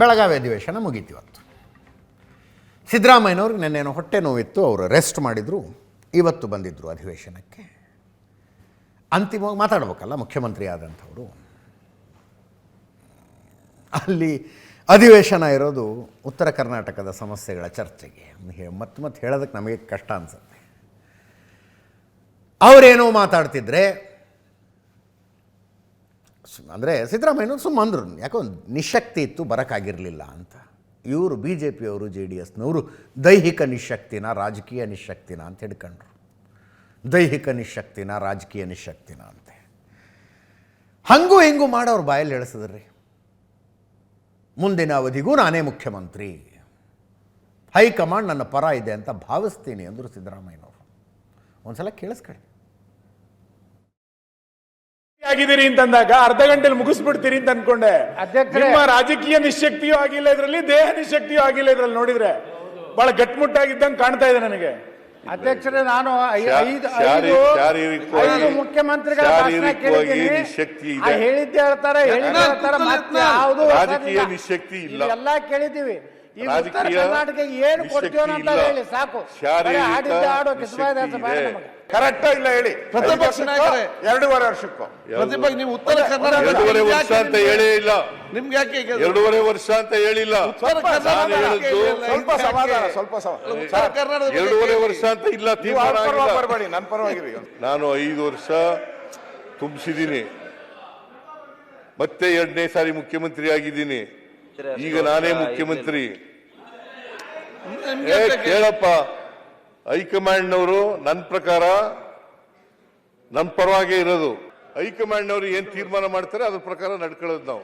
ಬೆಳಗಾವಿ ಅಧಿವೇಶನ ಮುಗೀತಿವತ್ತು. ಸಿದ್ದರಾಮಯ್ಯನವ್ರಿಗೆ ನೆನ್ನೇನೋ ಹೊಟ್ಟೆ ನೋವಿತ್ತು, ಅವರು ರೆಸ್ಟ್ ಮಾಡಿದರು, ಇವತ್ತು ಬಂದಿದ್ದರು ಅಧಿವೇಶನಕ್ಕೆ. ಅಂತಿಮವಾಗಿ ಮಾತಾಡ್ಬೇಕಲ್ಲ ಮುಖ್ಯಮಂತ್ರಿ ಆದಂಥವರು. ಅಲ್ಲಿ ಅಧಿವೇಶನ ಇರೋದು ಉತ್ತರ ಕರ್ನಾಟಕದ ಸಮಸ್ಯೆಗಳ ಚರ್ಚೆಗೆ. ಮತ್ತೆ ಹೇಳೋದಕ್ಕೆ ನಮಗೆ ಕಷ್ಟ ಅನಿಸುತ್ತೆ. ಅವರೇನೋ ಮಾತಾಡ್ತಿದ್ರೆ ಅಂದರೆ ಸಿದ್ದರಾಮಯ್ಯನವ್ರು ಸುಮ್ಮ ಅಂದರು, ಯಾಕೋ ನಿಶಕ್ತಿ ಇತ್ತು, ಬರೋಕ್ಕಾಗಿರಲಿಲ್ಲ ಅಂತ. ಇವರು ಬಿ ಜೆ ಪಿಯವರು, ಜೆ ಡಿ ಎಸ್ನವರು ದೈಹಿಕ ನಿಶಕ್ತಿನ ರಾಜಕೀಯ ನಿಶಕ್ತಿನ ಅಂತ ಹಿಡ್ಕೊಂಡ್ರು. ದೈಹಿಕ ನಿಶಕ್ತಿನ ರಾಜಕೀಯ ನಿಶಕ್ತಿನ ಅಂತೆ ಹಂಗೂ ಹಿಂಗೂ ಮಾಡೋರು ಬಾಯಲ್ಲಿ ಎಳಿಸಿದ್ರಿ. ಮುಂದಿನ ಅವಧಿಗೂ ನಾನೇ ಮುಖ್ಯಮಂತ್ರಿ, ಹೈಕಮಾಂಡ್ ನನ್ನ ಪರ ಇದೆ ಅಂತ ಭಾವಿಸ್ತೀನಿ ಅಂದರು ಸಿದ್ದರಾಮಯ್ಯನವರು. ಒಂದ್ಸಲ ಕೇಳಿಸ್ಕೊಳ್ಳಿ. ಆಗಿದ್ದೀರಿ ಅಂತಂದಾಗ ಅರ್ಧ ಗಂಟೆಲಿ ಮುಗಿಸ್ಬಿಡ್ತೀರಿ ಅಂತ ಅನ್ಕೊಂಡೆ. ನಿಮ್ಮ ರಾಜಕೀಯ ನಿಶಕ್ತಿಯೂ ಆಗಿಲ್ಲ ಇದರಲ್ಲಿ, ದೇಹ ನಿಶಕ್ತಿಯೂ ಆಗಿಲ್ಲ ಇದರಲ್ಲಿ. ನೋಡಿದ್ರೆ ಬಹಳ ಗಟ್ಮುಟ್ಟಾಗಿದ್ದಂಗೆ ಕಾಣ್ತಾ ಇದೆ ನನಗೆ. ಅಧ್ಯಕ್ಷರೇ, ನಾನು ಐದು ಮುಖ್ಯಮಂತ್ರಿಗಳ ಭಾಷಣ ಕೇಳಿದ್ದೀನಿ. ಹೇಳಿದ್ದೆ ಹೇಳ್ತಾರೆ, ಮತ್ತೆ ಯಾವುದು ರಾಜಕೀಯ ನಿಶಕ್ತಿ ಇಲ್ಲ, ಎಲ್ಲ ಕೇಳಿದ್ದೀವಿ. ಈ ಉತ್ತರ ಕರ್ನಾಟಕ ಏನು ಕೊಡ್ತೀವಿ ಅಂತ ಹೇಳಿ ಸಾಕು. ಹಾಡಿದ್ದೆ ಹಾಡು ಕಿಸ್ಬಾಯ್ದಾಸ ಬೇಡ ನಮಗೆ. ಕರೆಕ್ಟ್ ಇಲ್ಲ ಹೇಳಿ. ಪ್ರತಿಪಕ್ಷ ನಾಯಕರೇ, 2.5 ವರ್ಷಕ್ಕೂ ಪ್ರತಿಪಕ್ಷ ನೀವು ಉತ್ತರ ಕರ್ನಾಟಕ 2.5 ವರ್ಷ ಅಂತ ಹೇಳೇ ಇಲ್ಲ. ನಿಮ್ಗೆ ಯಾಕೆ 2.5 ವರ್ಷ ಅಂತ ಹೇಳಿಲ್ಲ? ಸ್ವಲ್ಪ ಸಮಾಧಾನ, ಸ್ವಲ್ಪ 2.5 ವರ್ಷ ಅಂತ ಇಲ್ಲ, ತೀರ್ಮಾನ ಬರಬೇಡಿ. ನನ್ನ ಪರವಾಗಿರಿ. ನಾನು 5 ವರ್ಷ ತುಂಬಿಸಿದ್ದೀನಿ, ಮತ್ತೆ 2ನೇ ಸಾರಿ ಮುಖ್ಯಮಂತ್ರಿ ಆಗಿದ್ದೀನಿ. ಈಗ ನಾನೇ ಮುಖ್ಯಮಂತ್ರಿ. ಕೇಳಪ್ಪ, ಹೈಕಮಾಂಡ್ನವರು ನನ್ನ ಪ್ರಕಾರ ನನ್ನ ಪರವಾಗೇ ಇರೋದು. ಹೈಕಮಾಂಡ್ನವರು ಏನ್ ತೀರ್ಮಾನ ಮಾಡ್ತಾರೆ ಅದ್ರ ಪ್ರಕಾರ ನಡ್ಕೊಳ್ಳೋದು ನಾವು.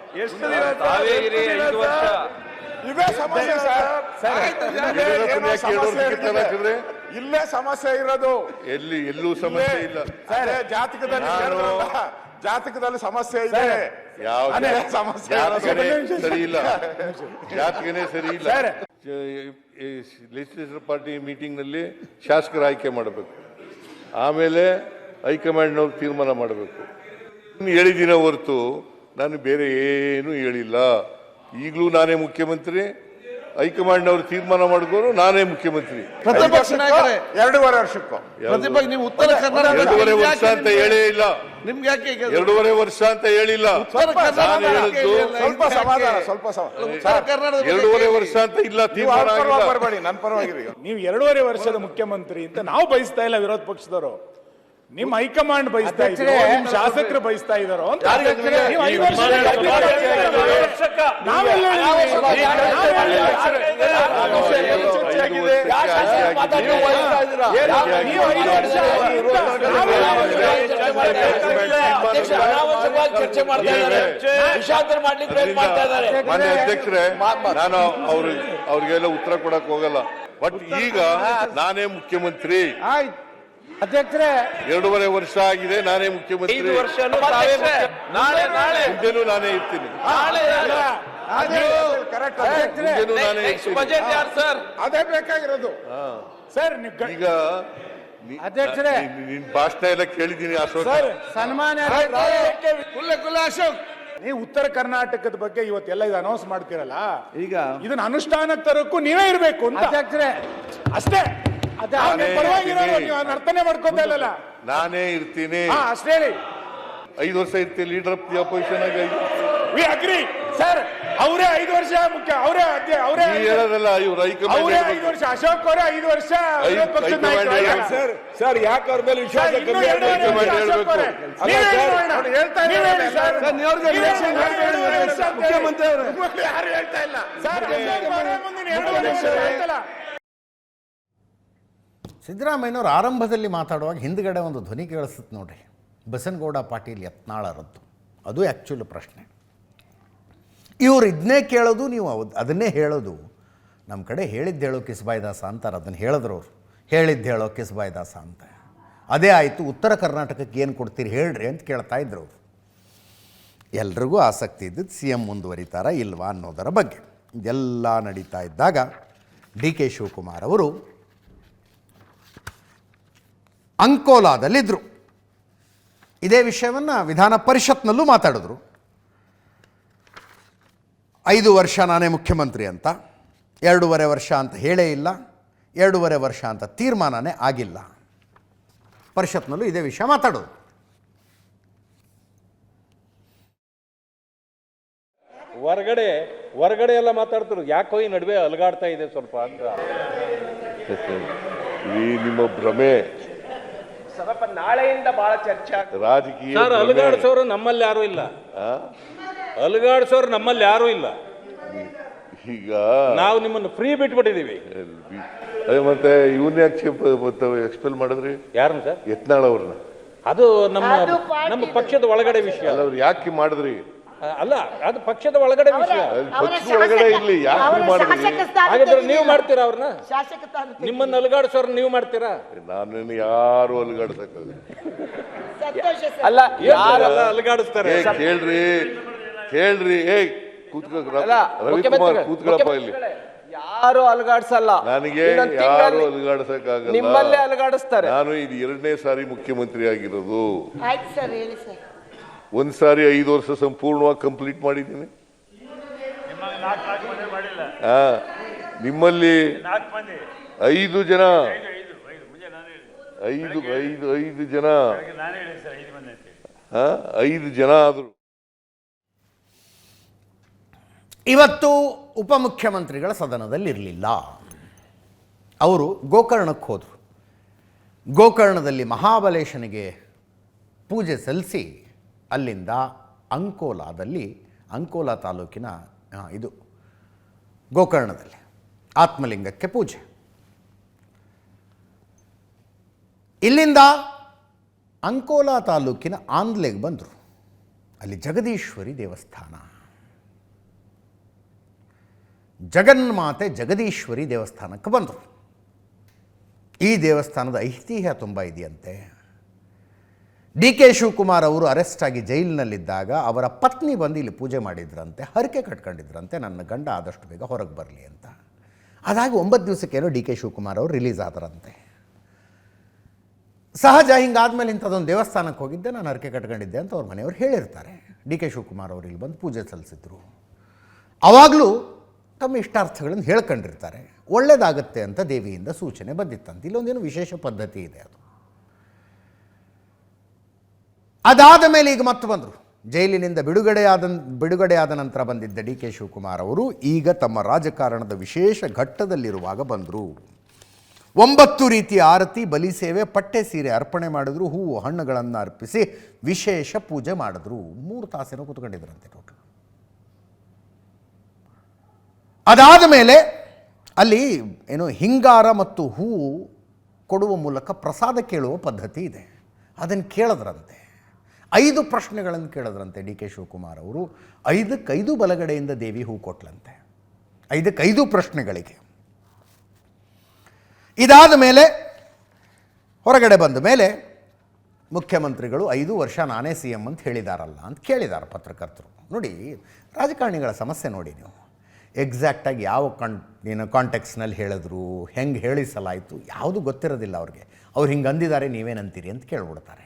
ಇಲ್ಲೇ ಸಮಸ್ಯೆ ಇರೋದು, ಎಲ್ಲೂ ಸಮಸ್ಯೆ ಇಲ್ಲ. ಜಾತಕದಲ್ಲಿ ಸಮಸ್ಯೆ ಇದೆ. ಸಮಸ್ಯೆ ಸರಿ ಇಲ್ಲ, ಜಾತಕನೇ ಸರಿ ಇಲ್ಲ. ಲೆಜಿಸ್ಲೇಚರ್ ಪಾರ್ಟಿ ಮೀಟಿಂಗ್ ನಲ್ಲಿ ಶಾಸಕರ ಆಯ್ಕೆ ಮಾಡಬೇಕು, ಆಮೇಲೆ ಹೈಕಮಾಂಡ್ನವ್ರು ತೀರ್ಮಾನ ಮಾಡಬೇಕು. ಹೇಳಿದಿನ ಹೊರತು ನಾನು ಬೇರೆ ಏನು ಹೇಳಿಲ್ಲ. ಈಗಲೂ ನಾನೇ ಮುಖ್ಯಮಂತ್ರಿ, ಹೈಕಮಾಂಡ್ನವ್ರು ತೀರ್ಮಾನ ಮಾಡಿದ್ರು ನಾನೇ ಮುಖ್ಯಮಂತ್ರಿ. ಪ್ರತಿಪಕ್ಷ ನಾಯಕರೇ, 2.5 ವರ್ಷಕ್ಕೂ ಪ್ರತಿಪಕ್ಷ ನೀವು ಉತ್ತರ ಕರ್ನಾಟಕ 2.5 ವರ್ಷ ಅಂತ ಹೇಳೇ ಇಲ್ಲ. ನಿಮ್ಗೆ ಯಾಕೆ 2.5 ವರ್ಷ ಅಂತ ಹೇಳಿಲ್ಲ? ನಾನು ಹೇಳಿದ್ದು ಸ್ವಲ್ಪ ಸಮಾಧಾನ, ಸ್ವಲ್ಪ 2.5 ವರ್ಷ ಅಂತ ಇಲ್ಲ, ತೀರ್ಮಾನ ಬರಬೇಡಿ. ನನ್ನ ಪರವಾಗಿರಿ. ನೀವು 2.5 ವರ್ಷದ ಮುಖ್ಯಮಂತ್ರಿ ಅಂತ ನಾವು ಬಯಸ್ತಾ ಇಲ್ಲ, ವಿರೋಧ ಪಕ್ಷದವರು. ನಿಮ್ಮ ಹೈಕಮಾಂಡ್ ಬಯಸ್ತಾ ಇದ್ರು, ನಿಮ್ ಶಾಸಕರು ಬಯಸ್ತಾ ಇದಾರೋ ಅಂತ. ಮಾನ್ಯ ಅಧ್ಯಕ್ಷರೇ, ನಾನು ಅವ್ರಿಗೆಲ್ಲ ಉತ್ತರ ಕೊಡಕ್ ಹೋಗಲ್ಲ. ಬಟ್ ಈಗ ನಾನೇ ಮುಖ್ಯಮಂತ್ರಿ. ಅಧ್ಯಕ್ಷರೇ, 2.5 ವರ್ಷ ಆಗಿದೆ, ನಾನೇ ಮುಖ್ಯಮಂತ್ರಿ. ಮುಂದೆನೂ ನಾನೇ ಇರ್ತೀನಿ. ಅದೇ ಬೇಕಾಗಿರೋದು ಸರ್. ಈಗ ಅಧ್ಯಕ್ಷರೇ, ನಿನ್ ಭಾಷಣ ಎಲ್ಲ ಕೇಳಿದ್ದೀನಿ ಅಶೋಕ್. ಸನ್ಮಾನ್ಯ ಅಶೋಕ್, ನೀವು ಉತ್ತರ ಕರ್ನಾಟಕದ ಬಗ್ಗೆ ಇವತ್ತೆಲ್ಲ ಇದು ಅನೌನ್ಸ್ ಮಾಡ್ತೀರಲ್ಲ, ಈಗ ಇದನ್ನ ಅನುಷ್ಠಾನಕ್ಕೆ ತರಕ್ಕೂ ನೀವೇ ಇರ್ಬೇಕು ಅಂತ. ಅಧ್ಯಕ್ಷರೇ, ಅಷ್ಟೇ. ನೀವು ಅರ್ಥನೆ ಮಾಡ್ಕೊತಾ ಇಲ್ಲ. ನಾನೇ ಇರ್ತೀನಿ ಅಷ್ಟೇ ಹೇಳಿ. 5 ವರ್ಷ ಇರ್ತೀನಿ, ಲೀಡರ್ ಆಫ್ ದಿ ಅಪೋಸಿಷನ್ ಆಗಿ. We agree sir. ಅವರೇ 5 ವರ್ಷ ಮುಖ್ಯ, ಅವರೇ ಹೇಳೋದಲ್ಲ, ಇವ್ರು ಹೈಕಮಾಂಡ್ 5 ವರ್ಷ. ಅಶೋಕ್ ಅವರೇ 5 ವರ್ಷ ಸರ್. ಯಾಕೆ ಅವ್ರ ಮೇಲೆ ವಿಶ್ವಾಸ ಕಮ್ಮಿ? ಮುಖ್ಯಮಂತ್ರಿ ಯಾರು ಹೇಳ್ತಾ ಇಲ್ಲ ಸರ್. ಸಿದ್ದರಾಮಯ್ಯನವರು ಆರಂಭದಲ್ಲಿ ಮಾತಾಡುವಾಗ ಹಿಂದ್ಗಡೆ ಒಂದು ಧ್ವನಿ ಕೇಳಿಸುತ್ತೆ ನೋಡ್ರಿ, ಬಸನಗೌಡ ಪಾಟೀಲ್ ಯತ್ನಾಳರದ್ದು. ಅದು ಆ್ಯಕ್ಚುಲಿ ಪ್ರಶ್ನೆ. ಇವರು ಇದನ್ನೇ ಕೇಳೋದು, ನೀವು ಅದನ್ನೇ ಹೇಳೋದು. ನಮ್ಮ ಕಡೆ ಹೇಳಿದ್ದು ಹೇಳೋ ಕಿಸ್ಬಾಯ್ದಾಸ ಅಂತಾರೆ, ಅದನ್ನು ಹೇಳಿದ್ರು ಅವರು. ಹೇಳಿದ್ದು ಹೇಳೋ ಕಿಸ್ಬಾಯ್ದಾಸ ಅಂತ. ಅದೇ ಆಯಿತು. ಉತ್ತರ ಕರ್ನಾಟಕಕ್ಕೆ ಏನು ಕೊಡ್ತೀರಿ ಹೇಳ್ರಿ ಅಂತ ಕೇಳ್ತಾ ಇದ್ರು ಅವರು. ಎಲ್ರಿಗೂ ಆಸಕ್ತಿ ಇದ್ದದ್ದು ಸಿ ಎಂ ಮುಂದುವರಿತಾರಾ ಇಲ್ವಾ ಅನ್ನೋದರ ಬಗ್ಗೆ. ಇದೆಲ್ಲ ನಡೀತಾ ಇದ್ದಾಗ ಡಿ ಕೆ ಶಿವಕುಮಾರ್ ಅವರು ಅಂಕೋಲಾದಲ್ಲಿದ್ದರು. ಇದೇ ವಿಷಯವನ್ನು ವಿಧಾನ ಪರಿಷತ್ನಲ್ಲೂ ಮಾತಾಡಿದ್ರು. 5 ವರ್ಷ ನಾನೇ ಮುಖ್ಯಮಂತ್ರಿ ಅಂತ, 2.5 ವರ್ಷ ಅಂತ ಹೇಳೇ ಇಲ್ಲ, 2.5 ವರ್ಷ ಅಂತ ತೀರ್ಮಾನನೇ ಆಗಿಲ್ಲ. ಪರಿಷತ್ನಲ್ಲೂ ಇದೇ ವಿಷಯ ಮಾತಾಡೋದು. ಹೊರಗಡೆ ಎಲ್ಲ ಮಾತಾಡ್ತಾರೆ, ಯಾಕೋ ಈ ನಡುವೆ ಅಲಗಾಡ್ತಾ ಇದೆ ಸ್ವಲ್ಪ ಅಂತ. ಈ ನಿಮ್ಮ ಭ್ರಮೆ ಸ್ವಲ್ಪ ನಾಳೆಯಿಂದ ಬಹಳ ಚರ್ಚೆ ರಾಜಕೀಯ ಸರ್, ಅಲಗಾಡಿಸೋರು ನಮ್ಮಲ್ಲಿ ಯಾರು ಇಲ್ಲ. ಅಲಗಾಡಿಸೋರು ನಮ್ಮಲ್ಲಿ ಯಾರು ಇಲ್ಲ. ಈಗ ನಾವು ನಿಮ್ಮನ್ನು ಫ್ರೀ ಬಿಟ್ಬಿಟ್ಟಿದೀವಿ. ಅದೇ ಮತ್ತೆ ಇವನ್ನ ಎಕ್ಸ್ಪೆಲ್ ಮಾಡಿದ್ರಿ ಯಾರನ್ನ ಸರ್? ಯತ್ನಾಳ್ ಅವ್ರನ್ನ. ಅದು ನಮ್ಮ ಪಕ್ಷದ ಒಳಗಡೆ ವಿಷಯ. ಅವ್ರು ಯಾಕೆ ಮಾಡಿದ್ರಿ? ಅಲ್ಲ, ಅದು ಪಕ್ಷದ ಒಳಗಡೆ ವಿಷಯ. ಪಕ್ಷದ ಒಳಗಡೆ ಇಲ್ಲಿ ಯಾಕೆ ಮಾಡಿದ್ರಿ? ಹಾಗಾದ್ರೆ ನೀವು ಮಾಡ್ತೀರಾ ಅವ್ರನ್ನ? ನಿಮ್ಮನ್ನ ಅಲಗಾಡಿಸೋರ್ನ ನೀವು ಮಾಡ್ತೀರಾ? ನಾನು ಯಾರು ಅಲುಗಾಡ್ಸಕ್ಕಾಗಲ್ಲ. ಅಲ್ಲ, ಅಲಗಾಡಿಸ್ತಾರೆ. ಕೇಳ್ರಿ ರವಿಕುಮಾರ್ ಕೂತ್ಕೊಳ್ಳಪ್ಪ ಇಲ್ಲಿ. ಯಾರು ಅಲಗಾಡ್ಸಲ್ಲ, ನನಗೆ ಯಾರು ಅಲುಗಾಡ್ಸಕ್ಕಾಗಲ್ಲ. ನಿಮ್ಮಲ್ಲೇ ಅಲಗಾಡಿಸ್ತಾರೆ. ನಾನು ಇದು 2ನೇ ಸಾರಿ ಮುಖ್ಯಮಂತ್ರಿ ಆಗಿರೋದು. ಆಯ್ತು ಸರ್, ಹೇಳಿ ಸರ್. ಒಂದ್ ಸಾರಿ 5 ವರ್ಷ ಸಂಪೂರ್ಣವಾಗಿ ಕಂಪ್ಲೀಟ್ ಮಾಡಿದ್ದೀನಿ. ನಿಮ್ಮಲ್ಲಿ 5 ಜನ 5 ಜನ ಆದ್ರು. ಇವತ್ತು ಉಪಮುಖ್ಯಮಂತ್ರಿಗಳ ಸದನದಲ್ಲಿರಲಿಲ್ಲ. ಅವರು ಗೋಕರ್ಣಕ್ಕೆ ಹೋದರು. ಗೋಕರ್ಣದಲ್ಲಿ ಮಹಾಬಲೇಶನಿಗೆ ಪೂಜೆ ಸಲ್ಲಿಸಿ ಅಲ್ಲಿಂದ ಅಂಕೋಲಾ ತಾಲೂಕಿನ ಇದು ಗೋಕರ್ಣದಲ್ಲಿ ಆತ್ಮಲಿಂಗಕ್ಕೆ ಪೂಜೆ. ಇಲ್ಲಿಂದ ಅಂಕೋಲಾ ತಾಲೂಕಿನ ಆಂದ್ಲೆಗೆ ಬಂದರು. ಅಲ್ಲಿ ಜಗದೀಶ್ವರಿ ದೇವಸ್ಥಾನ, ಜಗನ್ಮಾತೆ ಜಗದೀಶ್ವರಿ ದೇವಸ್ಥಾನಕ್ಕೆ ಬಂದರು. ಈ ದೇವಸ್ಥಾನದ ಐತಿಹ್ಯ ತುಂಬ ಇದೆಯಂತೆ. ಡಿ.ಕೆ. ಶಿವಕುಮಾರ್ ಅವರು ಅರೆಸ್ಟ್ ಆಗಿ ಜೈಲಿನಲ್ಲಿದ್ದಾಗ ಅವರ ಪತ್ನಿ ಬಂದು ಇಲ್ಲಿ ಪೂಜೆ ಮಾಡಿದ್ರಂತೆ, ಹರಕೆ ಕಟ್ಕೊಂಡಿದ್ರಂತೆ, ನನ್ನ ಗಂಡ ಆದಷ್ಟು ಬೇಗ ಹೊರಗೆ ಬರಲಿ ಅಂತ. ಅದಾಗಿ 9 ದಿವಸಕ್ಕೇನೋ ಡಿ.ಕೆ. ಶಿವಕುಮಾರ್ ಅವರು ರಿಲೀಸ್ ಆದರಂತೆ. ಸಹಜ, ಹಿಂಗಾದ್ಮೇಲೆ ಇಂಥದ್ದೊಂದು ದೇವಸ್ಥಾನಕ್ಕೆ ಹೋಗಿದ್ದೆ, ನಾನು ಹರಕೆ ಕಟ್ಕೊಂಡಿದ್ದೆ ಅಂತ ಅವ್ರ ಮನೆಯವರು ಹೇಳಿರ್ತಾರೆ. ಡಿ.ಕೆ. ಶಿವಕುಮಾರ್ ಅವರು ಇಲ್ಲಿ ಬಂದು ಪೂಜೆ ಸಲ್ಲಿಸಿದ್ರು. ಆವಾಗಲೂ ತಮ್ಮ ಇಷ್ಟಾರ್ಥಗಳನ್ನು ಹೇಳ್ಕೊಂಡಿರ್ತಾರೆ. ಒಳ್ಳೆಯದಾಗತ್ತೆ ಅಂತ ದೇವಿಯಿಂದ ಸೂಚನೆ ಬಂದಿತ್ತಂತೆ. ಇಲ್ಲೊಂದೇನು ವಿಶೇಷ ಪದ್ಧತಿ ಇದೆ. ಅದಾದ ಮೇಲೆ ಈಗ ಮತ್ತೆ ಬಂದರು. ಜೈಲಿನಿಂದ ಬಿಡುಗಡೆಯಾದ ನಂತರ ಬಂದಿದ್ದ ಡಿ.ಕೆ. ಶಿವಕುಮಾರ್ ಅವರು ಈಗ ತಮ್ಮ ರಾಜಕಾರಣದ ವಿಶೇಷ ಘಟ್ಟದಲ್ಲಿರುವಾಗ ಬಂದರು. 9 ರೀತಿಯ ಆರತಿ, ಬಲಿ ಸೇವೆ, ಪಟ್ಟೆ ಸೀರೆ ಅರ್ಪಣೆ ಮಾಡಿದ್ರು. ಹೂವು ಹಣ್ಣುಗಳನ್ನು ಅರ್ಪಿಸಿ ವಿಶೇಷ ಪೂಜೆ ಮಾಡಿದ್ರು. 3 ತಾಸೇನೋ ಕೂತ್ಕೊಂಡಿದ್ರಂತೆ ಟೋಟಲ್. ಅದಾದ ಮೇಲೆ ಅಲ್ಲಿ ಏನು ಹಿಂಗಾರ ಮತ್ತು ಹೂವು ಕೊಡುವ ಮೂಲಕ ಪ್ರಸಾದ ಕೇಳುವ ಪದ್ಧತಿ ಇದೆ. ಅದನ್ನು ಕೇಳಿದ್ರಂತೆ. 5 ಪ್ರಶ್ನೆಗಳನ್ನು ಕೇಳಿದ್ರಂತೆ ಡಿ.ಕೆ. ಶಿವಕುಮಾರ್ ಅವರು. 5 ಬಲಗಡೆಯಿಂದ ದೇವಿ ಹೂ ಕೊಟ್ಲಂತೆ. 5 ಪ್ರಶ್ನೆಗಳಿಗೆ. ಇದಾದ ಮೇಲೆ ಹೊರಗಡೆ ಬಂದ ಮೇಲೆ ಮುಖ್ಯಮಂತ್ರಿಗಳು 5 ವರ್ಷ ನಾನೇ CM ಅಂತ ಹೇಳಿದಾರಲ್ಲ ಅಂತ ಕೇಳಿದ್ದಾರೆ ಪತ್ರಕರ್ತರು. ನೋಡಿ, ರಾಜಕಾರಣಿಗಳ ಸಮಸ್ಯೆ ನೋಡಿ ನೀವು. ಎಕ್ಸಾಕ್ಟಾಗಿ ಯಾವ ಕಾಂಟೆಕ್ಸ್ನಲ್ಲಿ ಹೇಳಿದ್ರು, ಹೆಂಗೆ ಹೇಳಿಸಲಾಯಿತು, ಯಾವುದು ಗೊತ್ತಿರೋದಿಲ್ಲ ಅವ್ರಿಗೆ. ಅವ್ರು ಹಿಂಗೆ ಅಂದಿದ್ದಾರೆ, ನೀವೇನಂತೀರಿ ಅಂತ ಕೇಳ್ಬಿಡ್ತಾರೆ.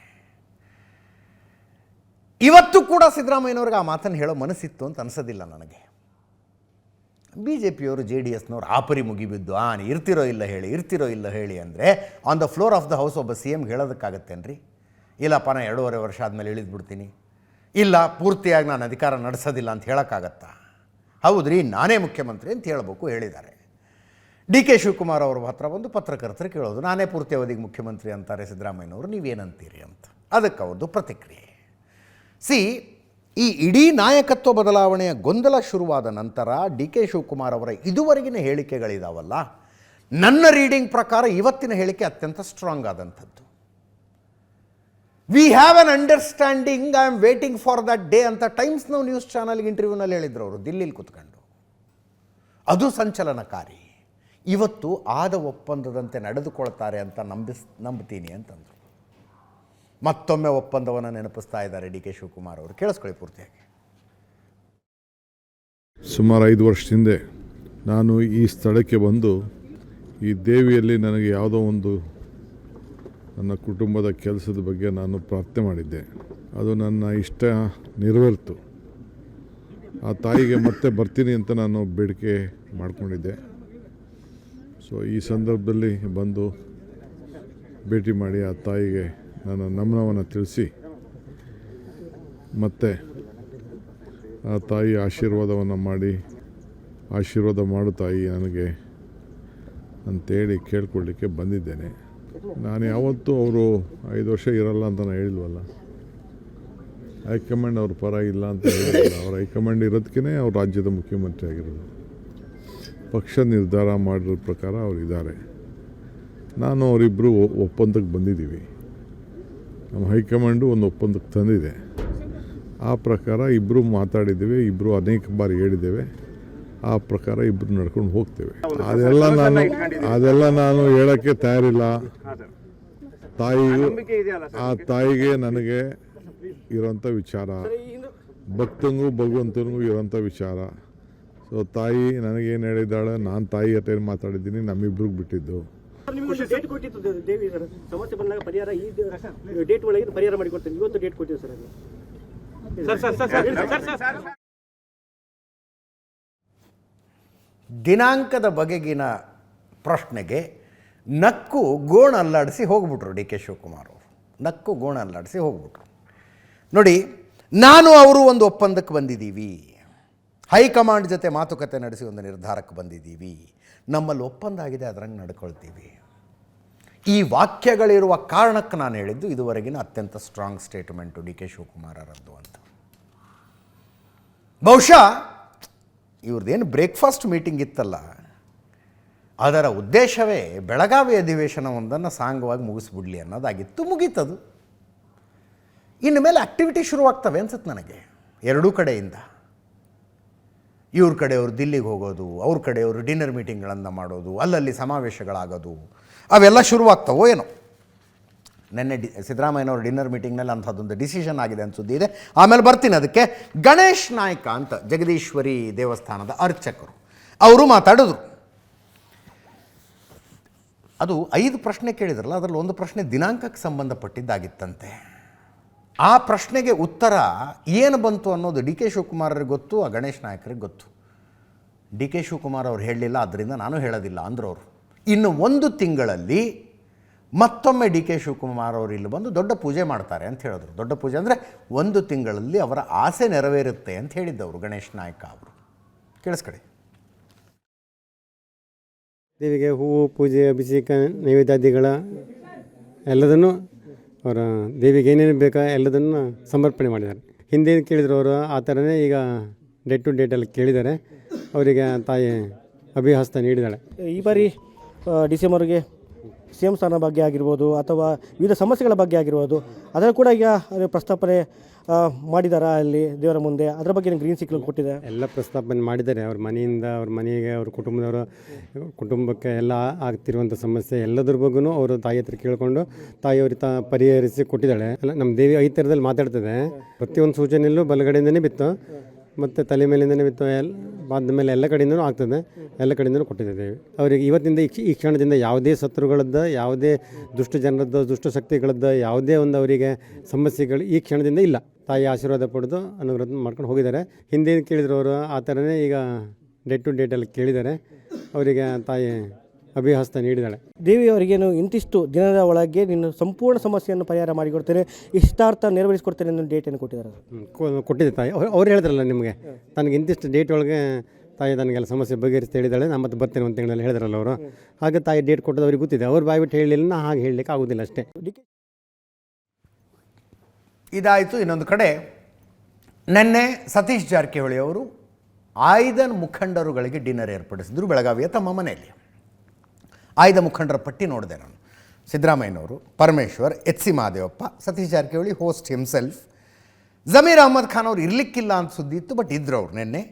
ಇವತ್ತು ಕೂಡ ಸಿದ್ದರಾಮಯ್ಯನವ್ರಿಗೆ ಆ ಮಾತನ್ನು ಹೇಳೋ ಮನಸ್ಸಿತ್ತು ಅಂತ ಅನಿಸೋದಿಲ್ಲ ನನಗೆ. BJPಯವರು JDSನವ್ರು ಆಪರಿ ಮುಗಿಬಿದ್ದು ಇರ್ತಿರೋ ಇಲ್ಲ ಹೇಳಿ ಅಂದರೆ on the floor of the house ಒಬ್ಬ CM ಹೇಳೋದಕ್ಕಾಗತ್ತೇನ್ರಿ? ಇಲ್ಲಪ್ಪ ನಾನು 2.5 ವರ್ಷ ಆದಮೇಲೆ ಇಳಿದ್ಬಿಡ್ತೀನಿ, ಇಲ್ಲ ಪೂರ್ತಿಯಾಗಿ ನಾನು ಅಧಿಕಾರ ನಡೆಸೋದಿಲ್ಲ ಅಂತ ಹೇಳೋಕ್ಕಾಗತ್ತಾ? ಹೌದ್ರಿ, ನಾನೇ ಮುಖ್ಯಮಂತ್ರಿ ಅಂತ ಹೇಳಬೇಕು, ಹೇಳಿದ್ದಾರೆ. ಡಿ.ಕೆ. ಶಿವಕುಮಾರ್ ಅವ್ರ ಹತ್ರ ಬಂದು ಪತ್ರಕರ್ತರು ಕೇಳೋದು, ನಾನೇ ಪೂರ್ತಿ ಅವಧಿಗೆ ಮುಖ್ಯಮಂತ್ರಿ ಅಂತಾರೆ ಸಿದ್ದರಾಮಯ್ಯನವರು, ನೀವೇನಂತೀರಿ ಅಂತ. ಅದಕ್ಕೆ ಅವ್ರದ್ದು ಪ್ರತಿಕ್ರಿಯೆ. ಈ ಇಡೀ ನಾಯಕತ್ವ ಬದಲಾವಣೆಯ ಗೊಂದಲ ಶುರುವಾದ ನಂತರ ಡಿ.ಕೆ. ಶಿವಕುಮಾರ್ ಅವರ ಇದುವರೆಗಿನ ಹೇಳಿಕೆಗಳಿದಾವಲ್ಲ, ನನ್ನ ರೀಡಿಂಗ್ ಪ್ರಕಾರ ಇವತ್ತಿನ ಹೇಳಿಕೆ ಅತ್ಯಂತ ಸ್ಟ್ರಾಂಗ್ ಆದಂಥದ್ದು. We have an understanding, I am waiting for that day ಅಂತ ಟೈಮ್ಸ್ ನೌ ನ್ಯೂಸ್ ಚಾನಲ್ಗೆ ಇಂಟರ್ವ್ಯೂನಲ್ಲಿ ಹೇಳಿದ್ರು ಅವರು, ದಿಲ್ಲಿಲಿ ಕೂತ್ಕೊಂಡು. ಅದು ಸಂಚಲನಕಾರಿ. ಇವತ್ತು ಆದ ಒಪ್ಪಂದದಂತೆ ನಡೆದುಕೊಳ್ತಾರೆ ಅಂತ ನಂಬ್ತೀನಿ ಅಂತಂದರು. ಮತ್ತೊಮ್ಮೆ ಒಪ್ಪಂದವನ್ನು ನೆನಪಿಸ್ತಾ ಇದ್ದಾರೆ ಡಿ.ಕೆ. ಶಿವಕುಮಾರ್ ಅವರು. ಕೇಳಿಸ್ಕೊಳ್ಳಿ ಪೂರ್ತಿಯಾಗಿ. ಸುಮಾರು 5 ವರ್ಷದ ಹಿಂದೆ ನಾನು ಈ ಸ್ಥಳಕ್ಕೆ ಬಂದು ಈ ದೇವಿಯಲ್ಲಿ ನನಗೆ ಯಾವುದೋ ಒಂದು ನನ್ನ ಕುಟುಂಬದ ಕೆಲಸದ ಬಗ್ಗೆ ನಾನು ಪ್ರಾರ್ಥನೆ ಮಾಡಿದ್ದೆ. ಅದು ನನ್ನ ಇಷ್ಟ ನೆರವೇರಿತು. ಆ ತಾಯಿಗೆ ಮತ್ತೆ ಬರ್ತೀನಿ ಅಂತ ನಾನು ಬೇಡಿಕೆ ಮಾಡಿಕೊಂಡಿದ್ದೆ. ಸೊ ಈ ಸಂದರ್ಭದಲ್ಲಿ ಬಂದು ಭೇಟಿ ಮಾಡಿ ಆ ತಾಯಿಗೆ ನನ್ನ ನಮನವನ್ನು ತಿಳಿಸಿ ಮತ್ತು ಆ ತಾಯಿ ಆಶೀರ್ವಾದವನ್ನು ಮಾಡಿ ಆಶೀರ್ವಾದ ಮಾಡು ತಾಯಿ ನನಗೆ ಅಂತೇಳಿ ಕೇಳ್ಕೊಳ್ಳಿಕ್ಕೆ ಬಂದಿದ್ದೇನೆ. ನಾನು ಯಾವತ್ತೂ ಅವರು 5 ವರ್ಷ ಇರಲ್ಲ ಅಂತ ನಾನು ಹೇಳಿಲ್ವಲ್ಲ. ಹೈಕಮಾಂಡ್ ಅವ್ರ ಪರ ಇಲ್ಲ ಅಂತ ಹೇಳಿಲ್ಲ. ಅವ್ರ ಹೈಕಮಾಂಡ್ ಇರೋದಕ್ಕೇ ಅವ್ರು ರಾಜ್ಯದ ಮುಖ್ಯಮಂತ್ರಿ ಆಗಿರೋದು. ಪಕ್ಷ ನಿರ್ಧಾರ ಮಾಡಿರೋ ಪ್ರಕಾರ ಅವರಿದ್ದಾರೆ. ನಾನು ಅವರಿಬ್ಬರು ಒಪ್ಪಂದಕ್ಕೆ ಬಂದಿದ್ದೀವಿ. ನಮ್ಮ ಹೈಕಮಾಂಡು ಒಂದು ಒಪ್ಪಂದಕ್ಕೆ ತಂದಿದೆ. ಆ ಪ್ರಕಾರ ಇಬ್ಬರು ಮಾತಾಡಿದ್ದೇವೆ, ಇಬ್ಬರು ಅನೇಕ ಬಾರಿ ಹೇಳಿದ್ದೇವೆ. ಆ ಪ್ರಕಾರ ಇಬ್ಬರು ನಡ್ಕೊಂಡು ಹೋಗ್ತೇವೆ. ಅದೆಲ್ಲ ನಾನು ಹೇಳೋಕ್ಕೆ ತಯಾರಿಲ್ಲ. ಆ ತಾಯಿಗೆ ನನಗೆ ಇರೋಂಥ ವಿಚಾರ, ಭಕ್ತಂಗೂ ಭಗವಂತನಿಗೂ ಇರೋಂಥ ವಿಚಾರ. ಸೊ ತಾಯಿ ನನಗೇನು ಹೇಳಿದ್ದಾಳೆ, ನಾನು ತಾಯಿ ಹತ್ರ ಏನು ಮಾತಾಡಿದ್ದೀನಿ, ನಮ್ಮಿಬ್ರಿಗೆ ಬಿಟ್ಟಿದ್ದು. ಡೇಟ್ ಕೊಟ್ಟಿತ್ತು ದೇವಿ ಸರ್, ಸಮಸ್ಯೆ ಬಂದಾಗ ಪರಿಹಾರ ಈ ಡೇಟ್ ಒಳಗೆ ಪರಿಹಾರ ಮಾಡಿಕೊಡ್ತೇನೆ. ಇವತ್ತು ಡೇಟ್ ಕೊಟ್ಟಿದ್ದು ಸರ್ ಅದು. ದಿನಾಂಕದ ಬಗೆಗಿನ ಪ್ರಶ್ನೆಗೆ ನಕ್ಕು ಗೋಣ ಅಲ್ಲಾಡಿಸಿ ಹೋಗ್ಬಿಟ್ರು ಡಿ ಕೆ ಶಿವಕುಮಾರ್ ಅವರು. ನಕ್ಕು ಗೋಣ ಅಲ್ಲಾಡಿಸಿ ಹೋಗ್ಬಿಟ್ರು. ನೋಡಿ, ನಾನು ಅವರು ಒಂದು ಒಪ್ಪಂದಕ್ಕೆ ಬಂದಿದ್ದೀವಿ, ಹೈಕಮಾಂಡ್ ಜೊತೆ ಮಾತುಕತೆ ನಡೆಸಿ ಒಂದು ನಿರ್ಧಾರಕ್ಕೆ ಬಂದಿದ್ದೀವಿ, ನಮ್ಮಲ್ಲಿ ಒಪ್ಪಂದ ಆಗಿದೆ, ಅದರಂಗೆ ನಡ್ಕೊಳ್ತೀವಿ. ಈ ವಾಕ್ಯಗಳಿರುವ ಕಾರಣಕ್ಕೆ ನಾನು ಹೇಳಿದ್ದು ಇದುವರೆಗಿನ ಅತ್ಯಂತ ಸ್ಟ್ರಾಂಗ್ ಸ್ಟೇಟ್ಮೆಂಟು ಡಿ ಕೆ ಶಿವಕುಮಾರರದ್ದು ಅಂತ. ಬಹುಶಃ ಇವ್ರದ್ದೇನು ಬ್ರೇಕ್ಫಾಸ್ಟ್ ಮೀಟಿಂಗ್ ಇತ್ತಲ್ಲ, ಅದರ ಉದ್ದೇಶವೇ ಬೆಳಗಾವಿ ಅಧಿವೇಶನವೊಂದನ್ನು ಸಾಂಗವಾಗಿ ಮುಗಿಸ್ಬಿಡ್ಲಿ ಅನ್ನೋದಾಗಿತ್ತು. ಮುಗೀತದು. ಇನ್ನು ಮೇಲೆ ಆ್ಯಕ್ಟಿವಿಟಿ ಶುರುವಾಗ್ತವೆ ಅನ್ಸುತ್ತೆ ನನಗೆ ಎರಡೂ ಕಡೆಯಿಂದ. ಇವ್ರ ಕಡೆಯವರು ದಿಲ್ಲಿಗೆ ಹೋಗೋದು, ಅವ್ರ ಕಡೆಯವರು ಡಿನ್ನರ್ ಮೀಟಿಂಗ್ಗಳನ್ನು ಮಾಡೋದು, ಅಲ್ಲಲ್ಲಿ ಸಮಾವೇಶಗಳಾಗೋದು, ಅವೆಲ್ಲ ಶುರುವಾಗ್ತವೋ ಏನೋ. ನೆನ್ನೆ ಸಿದ್ದರಾಮಯ್ಯನವ್ರ ಡಿನ್ನರ್ ಮೀಟಿಂಗ್ನಲ್ಲಿ ಅಂಥದ್ದೊಂದು ಡಿಸಿಷನ್ ಆಗಿದೆ ಅಂತ ಸುದ್ದಿ ಇದೆ. ಆಮೇಲೆ ಬರ್ತೀನಿ ಅದಕ್ಕೆ. ಗಣೇಶ್ ನಾಯ್ಕ ಅಂತ ಜಗದೀಶ್ವರಿ ದೇವಸ್ಥಾನದ ಅರ್ಚಕರು ಅವರು ಮಾತಾಡಿದ್ರು. ಅದು 5 ಪ್ರಶ್ನೆ ಕೇಳಿದ್ರಲ್ಲ, ಅದರಲ್ಲಿ ಒಂದು ಪ್ರಶ್ನೆ ದಿನಾಂಕಕ್ಕೆ ಸಂಬಂಧಪಟ್ಟಿದ್ದಾಗಿತ್ತಂತೆ. ಆ ಪ್ರಶ್ನೆಗೆ ಉತ್ತರ ಏನು ಬಂತು ಅನ್ನೋದು ಡಿ ಕೆ ಶಿವಕುಮಾರರಿಗೆ ಗೊತ್ತು, ಆ ಗಣೇಶ್ ನಾಯಕರಿಗೆ ಗೊತ್ತು. ಡಿ ಕೆ ಶಿವಕುಮಾರ್ ಅವ್ರು ಹೇಳಲಿಲ್ಲ, ಆದ್ದರಿಂದ ನಾನು ಹೇಳೋದಿಲ್ಲ ಅಂದರು ಅವರು. ಇನ್ನು 1 ತಿಂಗಳಲ್ಲಿ ಮತ್ತೊಮ್ಮೆ ಡಿ ಕೆ ಶಿವಕುಮಾರ್ ಅವರು ಇಲ್ಲಿ ಬಂದು ದೊಡ್ಡ ಪೂಜೆ ಮಾಡ್ತಾರೆ ಅಂತ ಹೇಳಿದ್ರು. ದೊಡ್ಡ ಪೂಜೆ ಅಂದರೆ 1 ತಿಂಗಳಲ್ಲಿ ಅವರ ಆಸೆ ನೆರವೇರುತ್ತೆ ಅಂತ ಹೇಳಿದ್ದವರು ಗಣೇಶ್ ನಾಯ್ಕ ಅವರು. ಕೇಳಿಸ್ಕಡೆ. ದೇವಿಗೆ ಹೂವು, ಪೂಜೆ, ಅಭಿಷೇಕ, ನೈವೇದ್ಯಾದಿಗಳ ಎಲ್ಲದನ್ನು ಅವರ ದೇವಿಗೆ ಏನೇನು ಬೇಕಾ ಎಲ್ಲದನ್ನು ಸಮರ್ಪಣೆ ಮಾಡಿದ್ದಾರೆ. ಹಿಂದೆ ಕೇಳಿದ್ರು ಅವರು, ಆ ಥರನೇ ಈಗ ಡೇಟ್ ಟು ಡೇಟಲ್ಲಿ ಕೇಳಿದ್ದಾರೆ. ಅವರಿಗೆ ತಾಯಿ ಅಭಿಹಸ್ತ ನೀಡಿದ್ದಾಳೆ. ಈ ಬಾರಿ ಡಿಸೆಂಬರ್ಗೆ CM ಸ್ಥಾನ ಬಗ್ಗೆ ಆಗಿರ್ಬೋದು ಅಥವಾ ವಿವಿಧ ಸಮಸ್ಯೆಗಳ ಬಗ್ಗೆ ಆಗಿರ್ಬೋದು, ಅದರ ಕೂಡ ಈಗ ಪ್ರಸ್ತಾಪನೆ ಮಾಡಿದಾರ ಅಲ್ಲಿ ದೇವರ ಮುಂದೆ, ಅದರ ಬಗ್ಗೆ ಗ್ರೀನ್ ಸಿಗ್ನಲ್ ಕೊಟ್ಟಿದೆ. ಎಲ್ಲ ಪ್ರಸ್ತಾಪನೆ ಮಾಡಿದ್ದಾರೆ. ಅವ್ರ ಮನೆಯಿಂದ ಅವ್ರ ಮನೆಗೆ, ಅವ್ರ ಕುಟುಂಬಕ್ಕೆ ಎಲ್ಲ ಆಗ್ತಿರುವಂಥ ಸಮಸ್ಯೆ ಎಲ್ಲದ್ರ ಬಗ್ಗೂ ಅವರು ತಾಯಿ ಹತ್ರ ಕೇಳಿಕೊಂಡು ತಾಯಿಯವ್ರಿಗೆ ಪರಿಹರಿಸಿ ಕೊಟ್ಟಿದ್ದಾಳೆ. ಅಲ್ಲ, ನಮ್ಮ ದೇವಿ 5 ಥರದಲ್ಲಿ ಮಾತಾಡ್ತದೆ. ಪ್ರತಿಯೊಂದು ಸೂಚನೆಯಲ್ಲೂ ಬಲಗಡೆಯಿಂದನೇ ಬಿತ್ತು ಮತ್ತು ತಲೆ ಮೇಲಿಂದನೇ ಬಿತ್ತು, ಬಾದ ಮೇಲೆ ಎಲ್ಲ ಕಡೆಯಿಂದನೂ ಆಗ್ತದೆ, ಎಲ್ಲ ಕಡೆಯಿಂದನೂ ಕೊಟ್ಟಿದ್ದೇವೆ. ಅವರಿಗೆ ಇವತ್ತಿಂದ ಈ ಕ್ಷಣದಿಂದ ಯಾವುದೇ ಶತ್ರುಗಳದ್ದು, ಯಾವುದೇ ದುಷ್ಟ ಜನರದ್ದು, ದುಷ್ಟ ಶಕ್ತಿಗಳದ್ದು ಯಾವುದೇ ಒಂದು ಅವರಿಗೆ ಸಮಸ್ಯೆಗಳು ಈ ಕ್ಷಣದಿಂದ ಇಲ್ಲ. ತಾಯಿ ಆಶೀರ್ವಾದ ಪಡೆದು ಅನುಗ್ರಹ ಮಾಡ್ಕೊಂಡು ಹೋಗಿದ್ದಾರೆ. ಹಿಂದೆ ಕೇಳಿದ್ರು ಅವರು, ಆ ಥರನೇ ಈಗ ಡೇಟ್ ಟು ಡೇಟಲ್ಲಿ ಕೇಳಿದ್ದಾರೆ. ಅವರಿಗೆ ತಾಯಿ ಅಭಿಹಸ್ತ ನೀಡಿದ್ದಾಳೆ. ದೇವಿಯವರಿಗೇನು ಇಂತಿಷ್ಟು ದಿನದ ಒಳಗೆ ನಿನ್ನ ಸಂಪೂರ್ಣ ಸಮಸ್ಯೆಯನ್ನು ಪರಿಹಾರ ಮಾಡಿಕೊಡ್ತೇನೆ, ಇಷ್ಟಾರ್ಥ ನೆರವೇರಿಸಿಕೊಡ್ತೇನೆ ಅನ್ನೋ ಡೇಟನ್ನು ಕೊಟ್ಟಿದ್ದಾರೆ. ಕೊಟ್ಟಿದೆ ತಾಯಿ. ಅವ್ರು ಹೇಳಿದ್ರಲ್ಲ ನಿಮಗೆ, ನನಗೆ ಇಂತಿಷ್ಟು ಡೇಟ್ ಒಳಗೆ ತಾಯಿ ನನಗೆಲ್ಲ ಸಮಸ್ಯೆ ಬಗೆಹರಿಸಿ ಹೇಳಿದ್ದಾಳೆ, ನಾನು ಮತ್ತೆ ಬರ್ತೇನೆ 1 ತಿಂಗಳಲ್ಲಿ ಹೇಳಿದ್ರಲ್ಲ ಅವರು. ಹಾಗೆ ತಾಯಿ ಡೇಟ್ ಕೊಟ್ಟದ್ದು ಅವ್ರಿಗೆ ಗೊತ್ತಿದೆ. ಅವ್ರು ಬಾಯ್ಬಿಟ್ಟು ಹೇಳಲಿಲ್ಲ, ನಾ ಹಾಗೆ ಹೇಳಲಿಕ್ಕೆ ಆಗೋದಿಲ್ಲ ಅಷ್ಟೇ. ಇದಾಯಿತು. ಇನ್ನೊಂದು ಕಡೆ ನಿನ್ನೆ ಸತೀಶ್ ಜಾರಕಿಹೊಳಿ ಅವರು ಆಯ್ದ ಮುಖಂಡರುಗಳಿಗೆ ಡಿನ್ನರ್ ಏರ್ಪಡಿಸಿದ್ರು ಬೆಳಗಾವಿಯ ತಮ್ಮ ಮನೆಯಲ್ಲಿ. ಆಯ್ದ ಮುಖಂಡರ ಪಟ್ಟಿ ನೋಡಿದೆ ನಾನು. ಸಿದ್ದರಾಮಯ್ಯನವರು, Parameshwar, HC Mahadevappa, Satish Jarkiholi host himself, Zameer Ahmed Khan ಅವರು ಇರಲಿಕ್ಕಿಲ್ಲ ಅಂತ ಸುದ್ದಿ ಇತ್ತು, ಬಟ್ ಇದ್ರು ಅವ್ರು. ನಿನ್ನೆ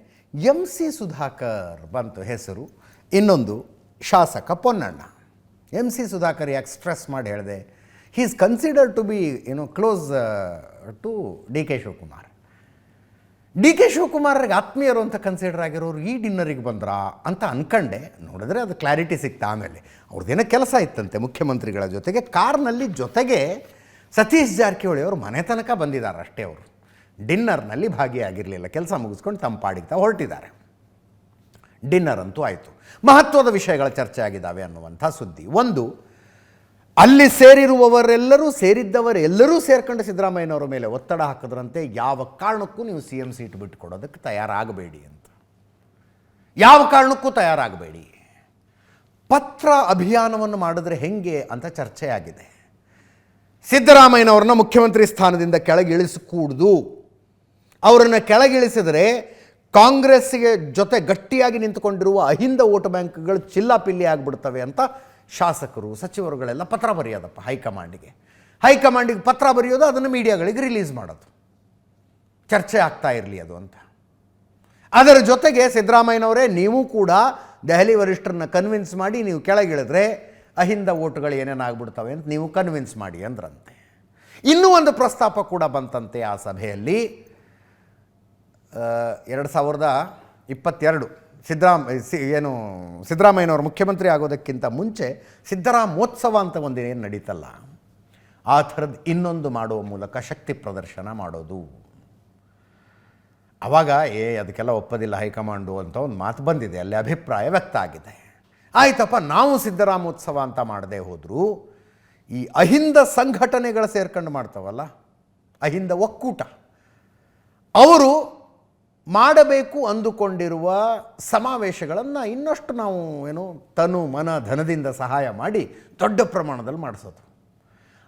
MC ಸುಧಾಕರ್ ಬಂತು ಹೆಸರು. ಇನ್ನೊಂದು ಶಾಸಕ ಪೊನ್ನಣ್ಣ. MC ಸುಧಾಕರ್ ಯಾಕೆ ಸ್ಟ್ರೆಸ್ ಮಾಡಿ ಹೇಳಿದೆ, he is considered to be close to D K Shivakumar. D K ಶಿವಕುಮಾರ್ಗೆ ಆತ್ಮೀಯರು ಅಂತ ಕನ್ಸಿಡರ್ ಆಗಿರೋರು ಈ ಡಿನ್ನರಿಗೆ ಬಂದ್ರಾ ಅಂತ ಅಂದ್ಕೊಂಡೆ. ನೋಡಿದ್ರೆ ಅದು ಕ್ಲಾರಿಟಿ ಸಿಗ್ತಾ. ಆಮೇಲೆ ಅವ್ರದ್ದೇನೋ ಕೆಲಸ ಇತ್ತಂತೆ ಮುಖ್ಯಮಂತ್ರಿಗಳ ಜೊತೆಗೆ, ಕಾರ್ನಲ್ಲಿ ಜೊತೆಗೆ ಸತೀಶ್ ಜಾರಕಿಹೊಳಿ ಅವರು ಮನೆ ತನಕ ಬಂದಿದ್ದಾರೆ ಅಷ್ಟೇ. ಅವರು ಡಿನ್ನರ್ನಲ್ಲಿ ಭಾಗಿಯಾಗಿರಲಿಲ್ಲ. ಕೆಲಸ ಮುಗಿಸ್ಕೊಂಡು ತಮ್ಮ ಪಾಡಿಗೆ ತಾವು ಹೊರಟಿದ್ದಾರೆ. ಡಿನ್ನರ್ ಅಂತೂ ಆಯಿತು. ಮಹತ್ವದ ವಿಷಯಗಳ ಚರ್ಚೆ ಆಗಿದ್ದಾವೆ ಅನ್ನುವಂಥ ಸುದ್ದಿ. ಒಂದು, ಅಲ್ಲಿ ಸೇರಿದ್ದವರೆಲ್ಲರೂ ಸೇರ್ಕೊಂಡು ಸಿದ್ದರಾಮಯ್ಯನವರ ಮೇಲೆ ಒತ್ತಡ ಹಾಕಿದ್ರಂತೆ, ಯಾವ ಕಾರಣಕ್ಕೂ ನೀವು CM ಸೀಟ್ ಬಿಟ್ಟುಕೊಡೋದಕ್ಕೆ ತಯಾರಾಗಬೇಡಿ ಅಂತ. ಯಾವ ಕಾರಣಕ್ಕೂ ತಯಾರಾಗಬೇಡಿ. ಪತ್ರ ಅಭಿಯಾನವನ್ನು ಮಾಡಿದ್ರೆ ಹೆಂಗೆ ಅಂತ ಚರ್ಚೆ ಆಗಿದೆ. ಸಿದ್ದರಾಮಯ್ಯನವ್ರನ್ನ ಮುಖ್ಯಮಂತ್ರಿ ಸ್ಥಾನದಿಂದ ಕೆಳಗಿಳಿಸಕೂಡ್ದು. ಅವರನ್ನು ಕೆಳಗಿಳಿಸಿದರೆ ಕಾಂಗ್ರೆಸ್ಸಿಗೆ ಜೊತೆ ಗಟ್ಟಿಯಾಗಿ ನಿಂತುಕೊಂಡಿರುವ ಅಹಿಂದ ವೋಟ್ ಬ್ಯಾಂಕ್ಗಳು ಚಿಲ್ಲಾಪಿಲ್ಲಿ ಆಗಿಬಿಡ್ತವೆ ಅಂತ ಶಾಸಕರು, ಸಚಿವರುಗಳೆಲ್ಲ ಪತ್ರ ಬರೆಯೋದಪ್ಪ ಹೈಕಮಾಂಡಿಗೆ ಪತ್ರ ಬರೆಯೋದು, ಅದನ್ನು ಮೀಡಿಯಾಗಳಿಗೆ ರಿಲೀಸ್ ಮಾಡೋದು, ಚರ್ಚೆ ಆಗ್ತಾ ಇರಲಿ ಅದು ಅಂತ. ಅದರ ಜೊತೆಗೆ ಸಿದ್ದರಾಮಯ್ಯನವರೇ, ನೀವು ಕೂಡ ದೆಹಲಿ ವರಿಷ್ಠರನ್ನ ಕನ್ವಿನ್ಸ್ ಮಾಡಿ ನೀವು ಕೆಳಗಿಳಿದ್ರೆ ಅಹಿಂದ ವೋಟ್ಗಳು ಏನೇನಾಗ್ಬಿಡ್ತವೆ ಅಂತ ನೀವು ಕನ್ವಿನ್ಸ್ ಮಾಡಿ ಅಂದ್ರಂತೆ. ಇನ್ನೂ ಒಂದು ಪ್ರಸ್ತಾಪ ಕೂಡ ಬಂತಂತೆ ಆ ಸಭೆಯಲ್ಲಿ. 2022 ಸಿದ್ದರಾಮಯ್ಯನವರು ಮುಖ್ಯಮಂತ್ರಿ ಆಗೋದಕ್ಕಿಂತ ಮುಂಚೆ ಸಿದ್ದರಾಮೋತ್ಸವ ಅಂತ ಒಂದೇನು ನಡೀತಲ್ಲ, ಆ ಥರದ್ದು ಇನ್ನೊಂದು ಮಾಡುವ ಮೂಲಕ ಶಕ್ತಿ ಪ್ರದರ್ಶನ ಮಾಡೋದು. ಆವಾಗ ಅದಕ್ಕೆಲ್ಲ ಒಪ್ಪದಿಲ್ಲ ಹೈಕಮಾಂಡು ಅಂತ ಒಂದು ಮಾತು ಬಂದಿದೆ, ಅಲ್ಲಿ ಅಭಿಪ್ರಾಯ ವ್ಯಕ್ತ ಆಗಿದೆ. ಆಯ್ತಪ್ಪ, ನಾವು ಸಿದ್ದರಾಮೋತ್ಸವ ಅಂತ ಮಾಡದೆ ಹೋದರೂ ಈ ಅಹಿಂದ ಸಂಘಟನೆಗಳು ಸೇರ್ಕೊಂಡು ಮಾಡ್ತಾವಲ್ಲ, ಅಹಿಂದ ಒಕ್ಕೂಟ, ಅವರು ಮಾಡಬೇಕು ಅಂದುಕೊಂಡಿರುವ ಸಮಾವೇಶಗಳನ್ನು ಇನ್ನಷ್ಟು ನಾವು ತನು ಮನ ಧನದಿಂದ ಸಹಾಯ ಮಾಡಿ ದೊಡ್ಡ ಪ್ರಮಾಣದಲ್ಲಿ ಮಾಡಿಸೋದು.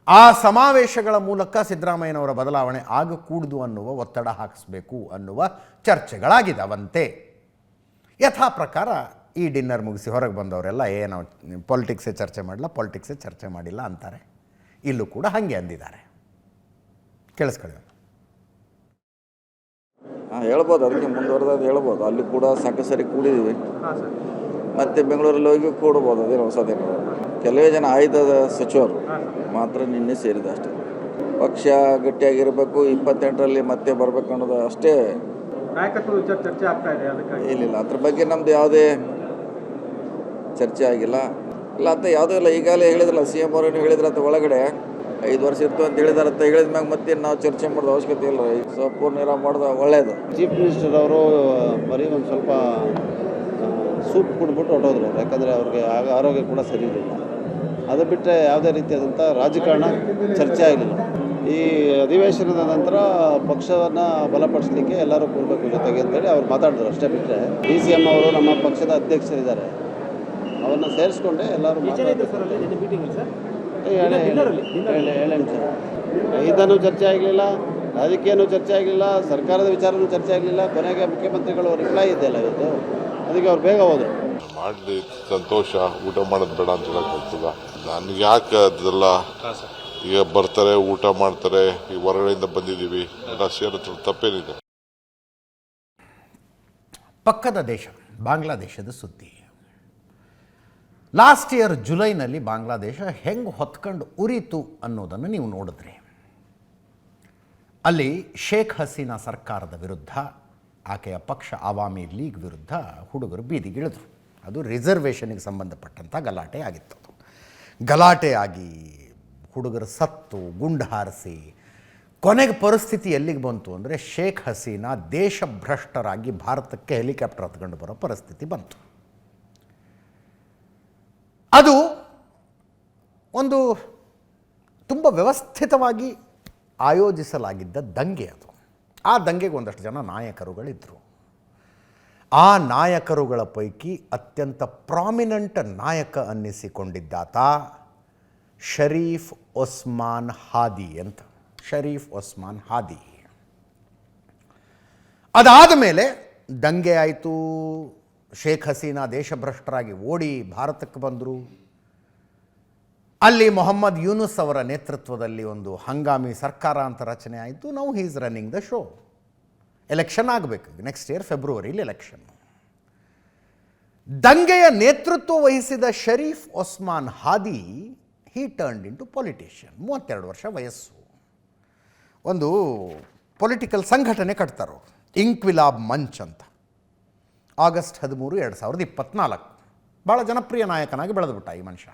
ಆ ಸಮಾವೇಶಗಳ ಮೂಲಕ ಸಿದ್ದರಾಮಯ್ಯನವರ ಬದಲಾವಣೆ ಆಗಕೂಡದು ಅನ್ನುವ ಒತ್ತಡ ಹಾಕಿಸ್ಬೇಕು ಅನ್ನುವ ಚರ್ಚೆಗಳಾಗಿದ್ದಾವಂತೆ. ಯಥಾ ಪ್ರಕಾರ ಈ ಡಿನ್ನರ್ ಮುಗಿಸಿ ಹೊರಗೆ ಬಂದವರೆಲ್ಲ ನಾವು ಪಾಲಿಟಿಕ್ಸೇ ಚರ್ಚೆ ಮಾಡಿಲ್ಲ ಅಂತಾರೆ. ಇಲ್ಲೂ ಕೂಡ ಹಾಗೆ ಅಂದಿದ್ದಾರೆ. ಕೇಳಿಸ್ಕೊಳ್ಳಿ. ಹೇಳ್ಬೋದು, ಅದಕ್ಕೆ ಮುಂದುವರೆದು ಹೇಳ್ಬೋದು. ಅಲ್ಲಿ ಕೂಡ ಸಾಕಷ್ಟು ಸರಿ ಕೂಡಿದ್ದೀವಿ, ಮತ್ತು ಬೆಂಗಳೂರಲ್ಲಿ ಹೋಗಿ ಕೂಡ್ಬೋದು, ಅದೇನು ಹೊಸದೇನು. ಕೆಲವೇ ಜನ ಆಯ್ದ ಸಚಿವರು ಮಾತ್ರ ನಿನ್ನೆ ಸೇರಿದೆ ಅಷ್ಟೇ. ಪಕ್ಷ ಗಟ್ಟಿಯಾಗಿರಬೇಕು, 28ರಲ್ಲಿ ಮತ್ತೆ ಬರಬೇಕು ಅನ್ನೋದು ಅಷ್ಟೇ. ಇಲ್ಲ, ಅದ್ರ ಬಗ್ಗೆ ನಮ್ದು ಯಾವುದೇ ಚರ್ಚೆ ಆಗಿಲ್ಲ. ಇಲ್ಲ ಅಂತ ಯಾವುದೂ ಇಲ್ಲ. ಈಗಾಗಲೇ ಹೇಳಿದ್ರಲ್ಲ, CM ಅವರೇನು ಹೇಳಿದ್ರಂತ ಒಳಗಡೆ 5 ವರ್ಷ ಇರ್ತು ಅಂತ ಹೇಳಿದಾರಂತ ಹೇಳಿದ ಮ್ಯಾಗ ಮತ್ತೆ ನಾವು ಚರ್ಚೆ ಮಾಡೋದು ಅವಶ್ಯಕತೆ ಇಲ್ಲ. ಸಂಪೂರ್ಣ ನೀರಾಗ ಮಾಡೋದು ಒಳ್ಳೆಯದು. ಚೀಫ್ ಮಿನಿಸ್ಟರ್ ಅವರು ಬರೀ ಒಂದು ಸ್ವಲ್ಪ ಸೂಪ್ ಕುಡ್ಬಿಟ್ಟು ಹೊರಟೋದ್ರು, ಯಾಕಂದರೆ ಅವ್ರಿಗೆ ಆರೋಗ್ಯ ಕೂಡ ಸರಿ ಇರಲಿಲ್ಲ. ಅದು ಬಿಟ್ಟರೆ ಯಾವುದೇ ರೀತಿಯಾದಂಥ ರಾಜಕಾರಣ ಚರ್ಚೆ ಆಗಲಿಲ್ಲ. ಈ ಅಧಿವೇಶನದ ನಂತರ ಪಕ್ಷವನ್ನು ಬಲಪಡಿಸಲಿಕ್ಕೆ ಎಲ್ಲರೂ ಕೂರಬೇಕು ಜೊತೆಗೆ ಅಂತೇಳಿ ಅವ್ರು ಮಾತಾಡಿದ್ರು ಅಷ್ಟೇ. ಬಿಟ್ಟರೆ DCM ಅವರು ನಮ್ಮ ಪಕ್ಷದ ಅಧ್ಯಕ್ಷರಿದ್ದಾರೆ, ಅವ್ರನ್ನ ಸೇರಿಸ್ಕೊಂಡೆ ಎಲ್ಲರೂ ಇದನ್ನು ಚರ್ಚೆ ಆಗಲಿಲ್ಲ, ರಾಜಕೀಯನೂ ಚರ್ಚೆ ಆಗಲಿಲ್ಲ, ಸರ್ಕಾರದ ವಿಚಾರನೂ ಚರ್ಚೆ ಆಗಲಿಲ್ಲ. ಕೊನೆಗೆ ಮುಖ್ಯಮಂತ್ರಿಗಳು ರಿಪ್ಲೈ ಇದೆಯಲ್ಲ ಇವತ್ತು, ಅದಕ್ಕೆ ಅವ್ರು ಬೇಗ ಹೋದರು. ಮಾಡಲಿ, ಸಂತೋಷ. ಊಟ ಮಾಡೋದು ಬೇಡ ಅಂತ ಹೇಳಕ್ ಬರ್ತದ. ನನಗೆ ಯಾಕೆ ಅದೆಲ್ಲ, ಈಗ ಬರ್ತಾರೆ, ಊಟ ಮಾಡ್ತಾರೆ, ಈ ಹೊರಗಡೆಯಿಂದ ಬಂದಿದ್ದೀವಿ, ಎಲ್ಲ ಸೇರಿದ್ರು ತಪ್ಪೇನಿದೆ. ಪಕ್ಕದ ದೇಶ ಬಾಂಗ್ಲಾದೇಶದ ಸುದ್ದಿ. ಲಾಸ್ಟ್ ಇಯರ್ ಜುಲೈನಲ್ಲಿ ಬಾಂಗ್ಲಾದೇಶ ಹೆಂಗೆ ಹೊತ್ಕೊಂಡು ಉರಿತು ಅನ್ನೋದನ್ನು ನೀವು ನೋಡಿದ್ರಿ. ಅಲ್ಲಿ ಶೇಖ್ ಹಸೀನಾ ಸರ್ಕಾರದ ವಿರುದ್ಧ, ಆಕೆಯ ಪಕ್ಷ ಆವಾಮಿ ಲೀಗ್ ವಿರುದ್ಧ ಹುಡುಗರು ಬೀದಿಗಿಳಿದ್ರು. ಅದು ರಿಸರ್ವೇಷನ್ಗೆ ಸಂಬಂಧಪಟ್ಟಂಥ ಗಲಾಟೆ ಆಗಿತ್ತು. ಗಲಾಟೆ ಆಗಿ ಹುಡುಗರು ಸತ್ತು, ಗುಂಡು ಹಾರಿಸಿ, ಕೊನೆಗೆ ಪರಿಸ್ಥಿತಿ ಎಲ್ಲಿಗೆ ಬಂತು ಅಂದರೆ ಶೇಖ್ ಹಸೀನಾ ದೇಶಭ್ರಷ್ಟರಾಗಿ ಭಾರತಕ್ಕೆ ಹೆಲಿಕಾಪ್ಟರ್ ಹತ್ಕೊಂಡು ಬರೋ ಪರಿಸ್ಥಿತಿ ಬಂತು. ಅದು ಒಂದು ತುಂಬ ವ್ಯವಸ್ಥಿತವಾಗಿ ಆಯೋಜಿಸಲಾಗಿದ್ದ ದಂಗೆ. ಅದು ಆ ದಂಗೆಗೆ ಒಂದಷ್ಟು ಜನ ನಾಯಕರುಗಳಿದ್ದರು. ಆ ನಾಯಕರುಗಳ ಪೈಕಿ ಅತ್ಯಂತ ಪ್ರಾಮಿನೆಂಟ್ ನಾಯಕ ಅನ್ನಿಸಿಕೊಂಡಿದ್ದಾತ ಶರೀಫ್ ಒಸ್ಮಾನ್ ಹಾದಿ ಅಂತ. ಶರೀಫ್ ಒಸ್ಮಾನ್ ಹಾದಿ ಅದಾದ ಮೇಲೆ ದಂಗೆ ಆಯಿತು. ಶೇಖ್ ಹಸೀನಾ ದೇಶಭ್ರಷ್ಟರಾಗಿ ಓಡಿ ಭಾರತಕ್ಕೆ ಬಂದರು. ಅಲ್ಲಿ ಮೊಹಮ್ಮದ್ ಯೂನುಸ್ ಅವರ ನೇತೃತ್ವದಲ್ಲಿ ಒಂದು ಹಂಗಾಮಿ ಸರ್ಕಾರ ಅಂತ ರಚನೆ ಆಯಿತು. Now he is running the show. Election ಆಗಬೇಕು, ನೆಕ್ಸ್ಟ್ ಇಯರ್ ಫೆಬ್ರವರಿಲಿ ಎಲೆಕ್ಷನ್. ದಂಗೆಯ ನೇತೃತ್ವ ವಹಿಸಿದ ಶರೀಫ್ ಒಸ್ಮಾನ್ ಹಾದಿ ಹಿ ಟರ್ನ್ಡ್ ಇಂಟು ಪೊಲಿಟಿಷಿಯನ್. 32 ವರ್ಷ ವಯಸ್ಸು. ಒಂದು ಪೊಲಿಟಿಕಲ್ ಸಂಘಟನೆ ಕಟ್ತಾರೋ, ಇಂಕ್ವಿಲಾಬ್ ಮಂಚ್ ಅಂತ. ಆಗಸ್ಟ್ 13, 2024 ಭಾಳ ಜನಪ್ರಿಯ ನಾಯಕನಾಗಿ ಬೆಳೆದುಬಿಟ್ಟ ಈ ಮನುಷ್ಯ.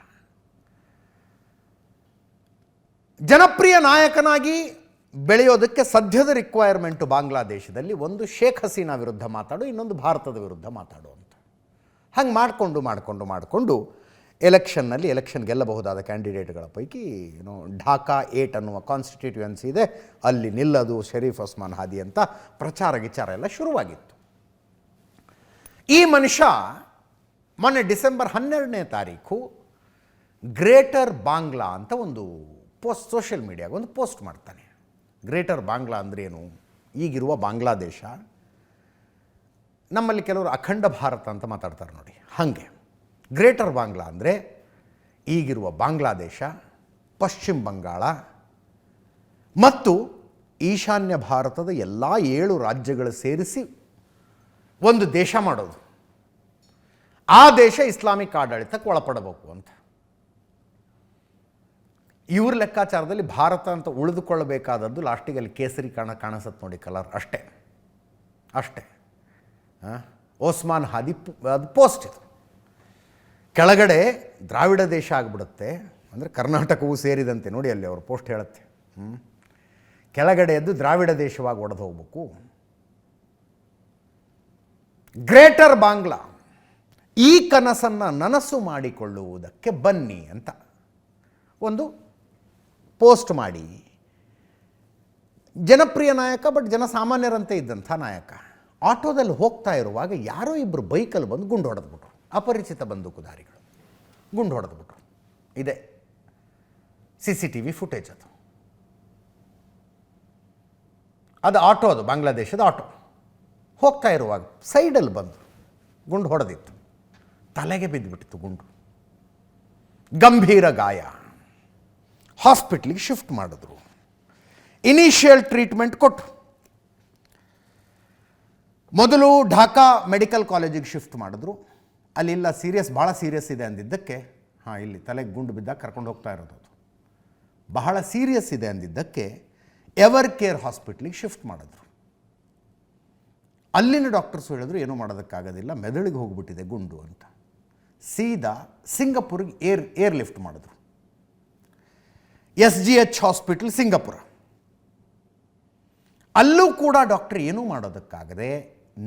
ಜನಪ್ರಿಯ ನಾಯಕನಾಗಿ ಬೆಳೆಯೋದಕ್ಕೆ ಸದ್ಯದ ರಿಕ್ವೈರ್ಮೆಂಟು ಬಾಂಗ್ಲಾದೇಶದಲ್ಲಿ ಒಂದು ಶೇಖ್ ಹಸೀನಾ ವಿರುದ್ಧ ಮಾತಾಡು, ಇನ್ನೊಂದು ಭಾರತದ ವಿರುದ್ಧ ಮಾತಾಡು ಅಂತ. ಹಂಗೆ ಮಾಡಿಕೊಂಡು ಎಲೆಕ್ಷನ್ನಲ್ಲಿ ಎಲೆಕ್ಷನ್ ಗೆಲ್ಲಬಹುದಾದ ಕ್ಯಾಂಡಿಡೇಟ್ಗಳ ಪೈಕಿ ಢಾಕಾ 8 ಅನ್ನುವ ಕಾನ್ಸ್ಟಿಟ್ಯೂಯೆನ್ಸಿ ಇದೆ, ಅಲ್ಲಿ ನಿಲ್ಲದು ಶರೀಫ್ ಒಸ್ಮಾನ್ ಹಾದಿ ಅಂತ ಪ್ರಚಾರ ಎಲ್ಲ ಶುರುವಾಗಿತ್ತು. ಈ ಮನುಷ್ಯ ಮೊನ್ನೆ ಡಿಸೆಂಬರ್ 12ನೇ ತಾರೀಕು ಗ್ರೇಟರ್ ಬಾಂಗ್ಲಾ ಅಂತ ಒಂದು ಸೋಷಿಯಲ್ ಮೀಡಿಯಾಗೆ ಒಂದು ಪೋಸ್ಟ್ ಮಾಡ್ತಾನೆ. ಗ್ರೇಟರ್ ಬಾಂಗ್ಲಾ ಅಂದ್ರೇನು? ಈಗಿರುವ ಬಾಂಗ್ಲಾದೇಶ. ನಮ್ಮಲ್ಲಿ ಕೆಲವರು ಅಖಂಡ ಭಾರತ ಅಂತ ಮಾತಾಡ್ತಾರೆ ನೋಡಿ, ಹಾಗೆ ಗ್ರೇಟರ್ ಬಾಂಗ್ಲಾ ಅಂದರೆ ಈಗಿರುವ ಬಾಂಗ್ಲಾದೇಶ, ಪಶ್ಚಿಮ ಬಂಗಾಳ ಮತ್ತು ಈಶಾನ್ಯ ಭಾರತದ ಎಲ್ಲ 7 ರಾಜ್ಯಗಳು ಸೇರಿಸಿ ಒಂದು ದೇಶ ಮಾಡೋದು. ಆ ದೇಶ ಇಸ್ಲಾಮಿಕ್ ಆಡಳಿತಕ್ಕೆ ಒಳಪಡಬೇಕು ಅಂತ. ಇವ್ರ ಲೆಕ್ಕಾಚಾರದಲ್ಲಿ ಭಾರತ ಅಂತ ಉಳಿದುಕೊಳ್ಳಬೇಕಾದದ್ದು ಲಾಸ್ಟಿಗೆ ಅಲ್ಲಿ ಕೇಸರಿ ಕಾಣಿಸುತ್ತೆ ನೋಡಿ, ಕಲರ್ ಅಷ್ಟೇ. ಒಸ್ಮಾನ್ ಹಾದಿ ಅದು ಪೋಸ್ಟ್ ಇದು. ಕೆಳಗಡೆ ದ್ರಾವಿಡ ದೇಶ ಆಗಿಬಿಡುತ್ತೆ, ಅಂದರೆ ಕರ್ನಾಟಕವೂ ಸೇರಿದಂತೆ ನೋಡಿ, ಅಲ್ಲಿ ಅವ್ರ ಪೋಸ್ಟ್ ಹೇಳುತ್ತೆ. ಕೆಳಗಡೆ ಎದ್ದು ದ್ರಾವಿಡ ದೇಶವಾಗಿ ಒಡೆದು ಹೋಗ್ಬೇಕು. ಗ್ರೇಟರ್ ಬಾಂಗ್ಲಾ, ಈ ಕನಸನ್ನು ನನಸು ಮಾಡಿಕೊಳ್ಳುವುದಕ್ಕೆ ಬನ್ನಿ ಅಂತ ಒಂದು ಪೋಸ್ಟ್ ಮಾಡಿ, ಜನಪ್ರಿಯ ನಾಯಕ ಬಟ್ ಜನಸಾಮಾನ್ಯರಂತೆ ಇದ್ದಂಥ ನಾಯಕ ಆಟೋದಲ್ಲಿ ಹೋಗ್ತಾ ಇರುವಾಗ ಯಾರೋ ಇಬ್ಬರು ಬೈಕಲ್ಲಿ ಬಂದು ಗುಂಡು ಹೊಡೆದ್ಬಿಟ್ರು. ಅಪರಿಚಿತ ಬಂದೂಕುಧಾರಿಗಳು ಗುಂಡು ಹೊಡೆದ್ಬಿಟ್ರು. ಇದೆ CCTV ಫುಟೇಜ್. ಅದು ಆಟೋ, ಅದು ಬಾಂಗ್ಲಾದೇಶದ ಆಟೋ. ಹೋಗ್ತಾ ಇರುವಾಗ ಸೈಡಲ್ಲಿ ಬಂದು ಗುಂಡು ಹೊಡೆದಿತ್ತು, ತಲೆಗೆ ಬಿದ್ದುಬಿಟ್ಟಿತ್ತು ಗುಂಡು, ಗಂಭೀರ ಗಾಯ. ಹಾಸ್ಪಿಟ್ಲಿಗೆ ಶಿಫ್ಟ್ ಮಾಡಿದ್ರು, ಇನಿಷಿಯಲ್ ಟ್ರೀಟ್ಮೆಂಟ್ ಕೊಟ್ಟರು. ಮೊದಲು ಢಾಕಾ ಮೆಡಿಕಲ್ ಕಾಲೇಜಿಗೆ ಶಿಫ್ಟ್ ಮಾಡಿದ್ರು. ಅಲ್ಲಿಲ್ಲ, ಭಾಳ ಸೀರಿಯಸ್ ಇದೆ ಅಂದಿದ್ದಕ್ಕೆ, ಇಲ್ಲಿ ತಲೆಗೆ ಗುಂಡು ಬಿದ್ದಾಗ ಕರ್ಕೊಂಡು ಹೋಗ್ತಾ ಇರೋದು, ಅದು ಬಹಳ ಸೀರಿಯಸ್ ಇದೆ ಅಂದಿದ್ದಕ್ಕೆ ಎವರ್ ಕೇರ್ ಹಾಸ್ಪಿಟ್ಲಿಗೆ ಶಿಫ್ಟ್ ಮಾಡಿದ್ರು. ಅಲ್ಲಿನ ಡಾಕ್ಟರ್ಸ್ ಹೇಳಿದ್ರು ಏನೂ ಮಾಡೋದಕ್ಕಾಗೋದಿಲ್ಲ, ಮೆದುಳಿಗೆ ಹೋಗ್ಬಿಟ್ಟಿದೆ ಗುಂಡು ಅಂತ. ಸೀದಾ ಸಿಂಗಪುರ್ಗೆ ಏರ್ ಲಿಫ್ಟ್ ಮಾಡಿದ್ರು. SGH hospital Singapore. ಅಲ್ಲೂ ಕೂಡ ಡಾಕ್ಟರ್ ಏನೂ ಮಾಡೋದಕ್ಕಾಗದೆ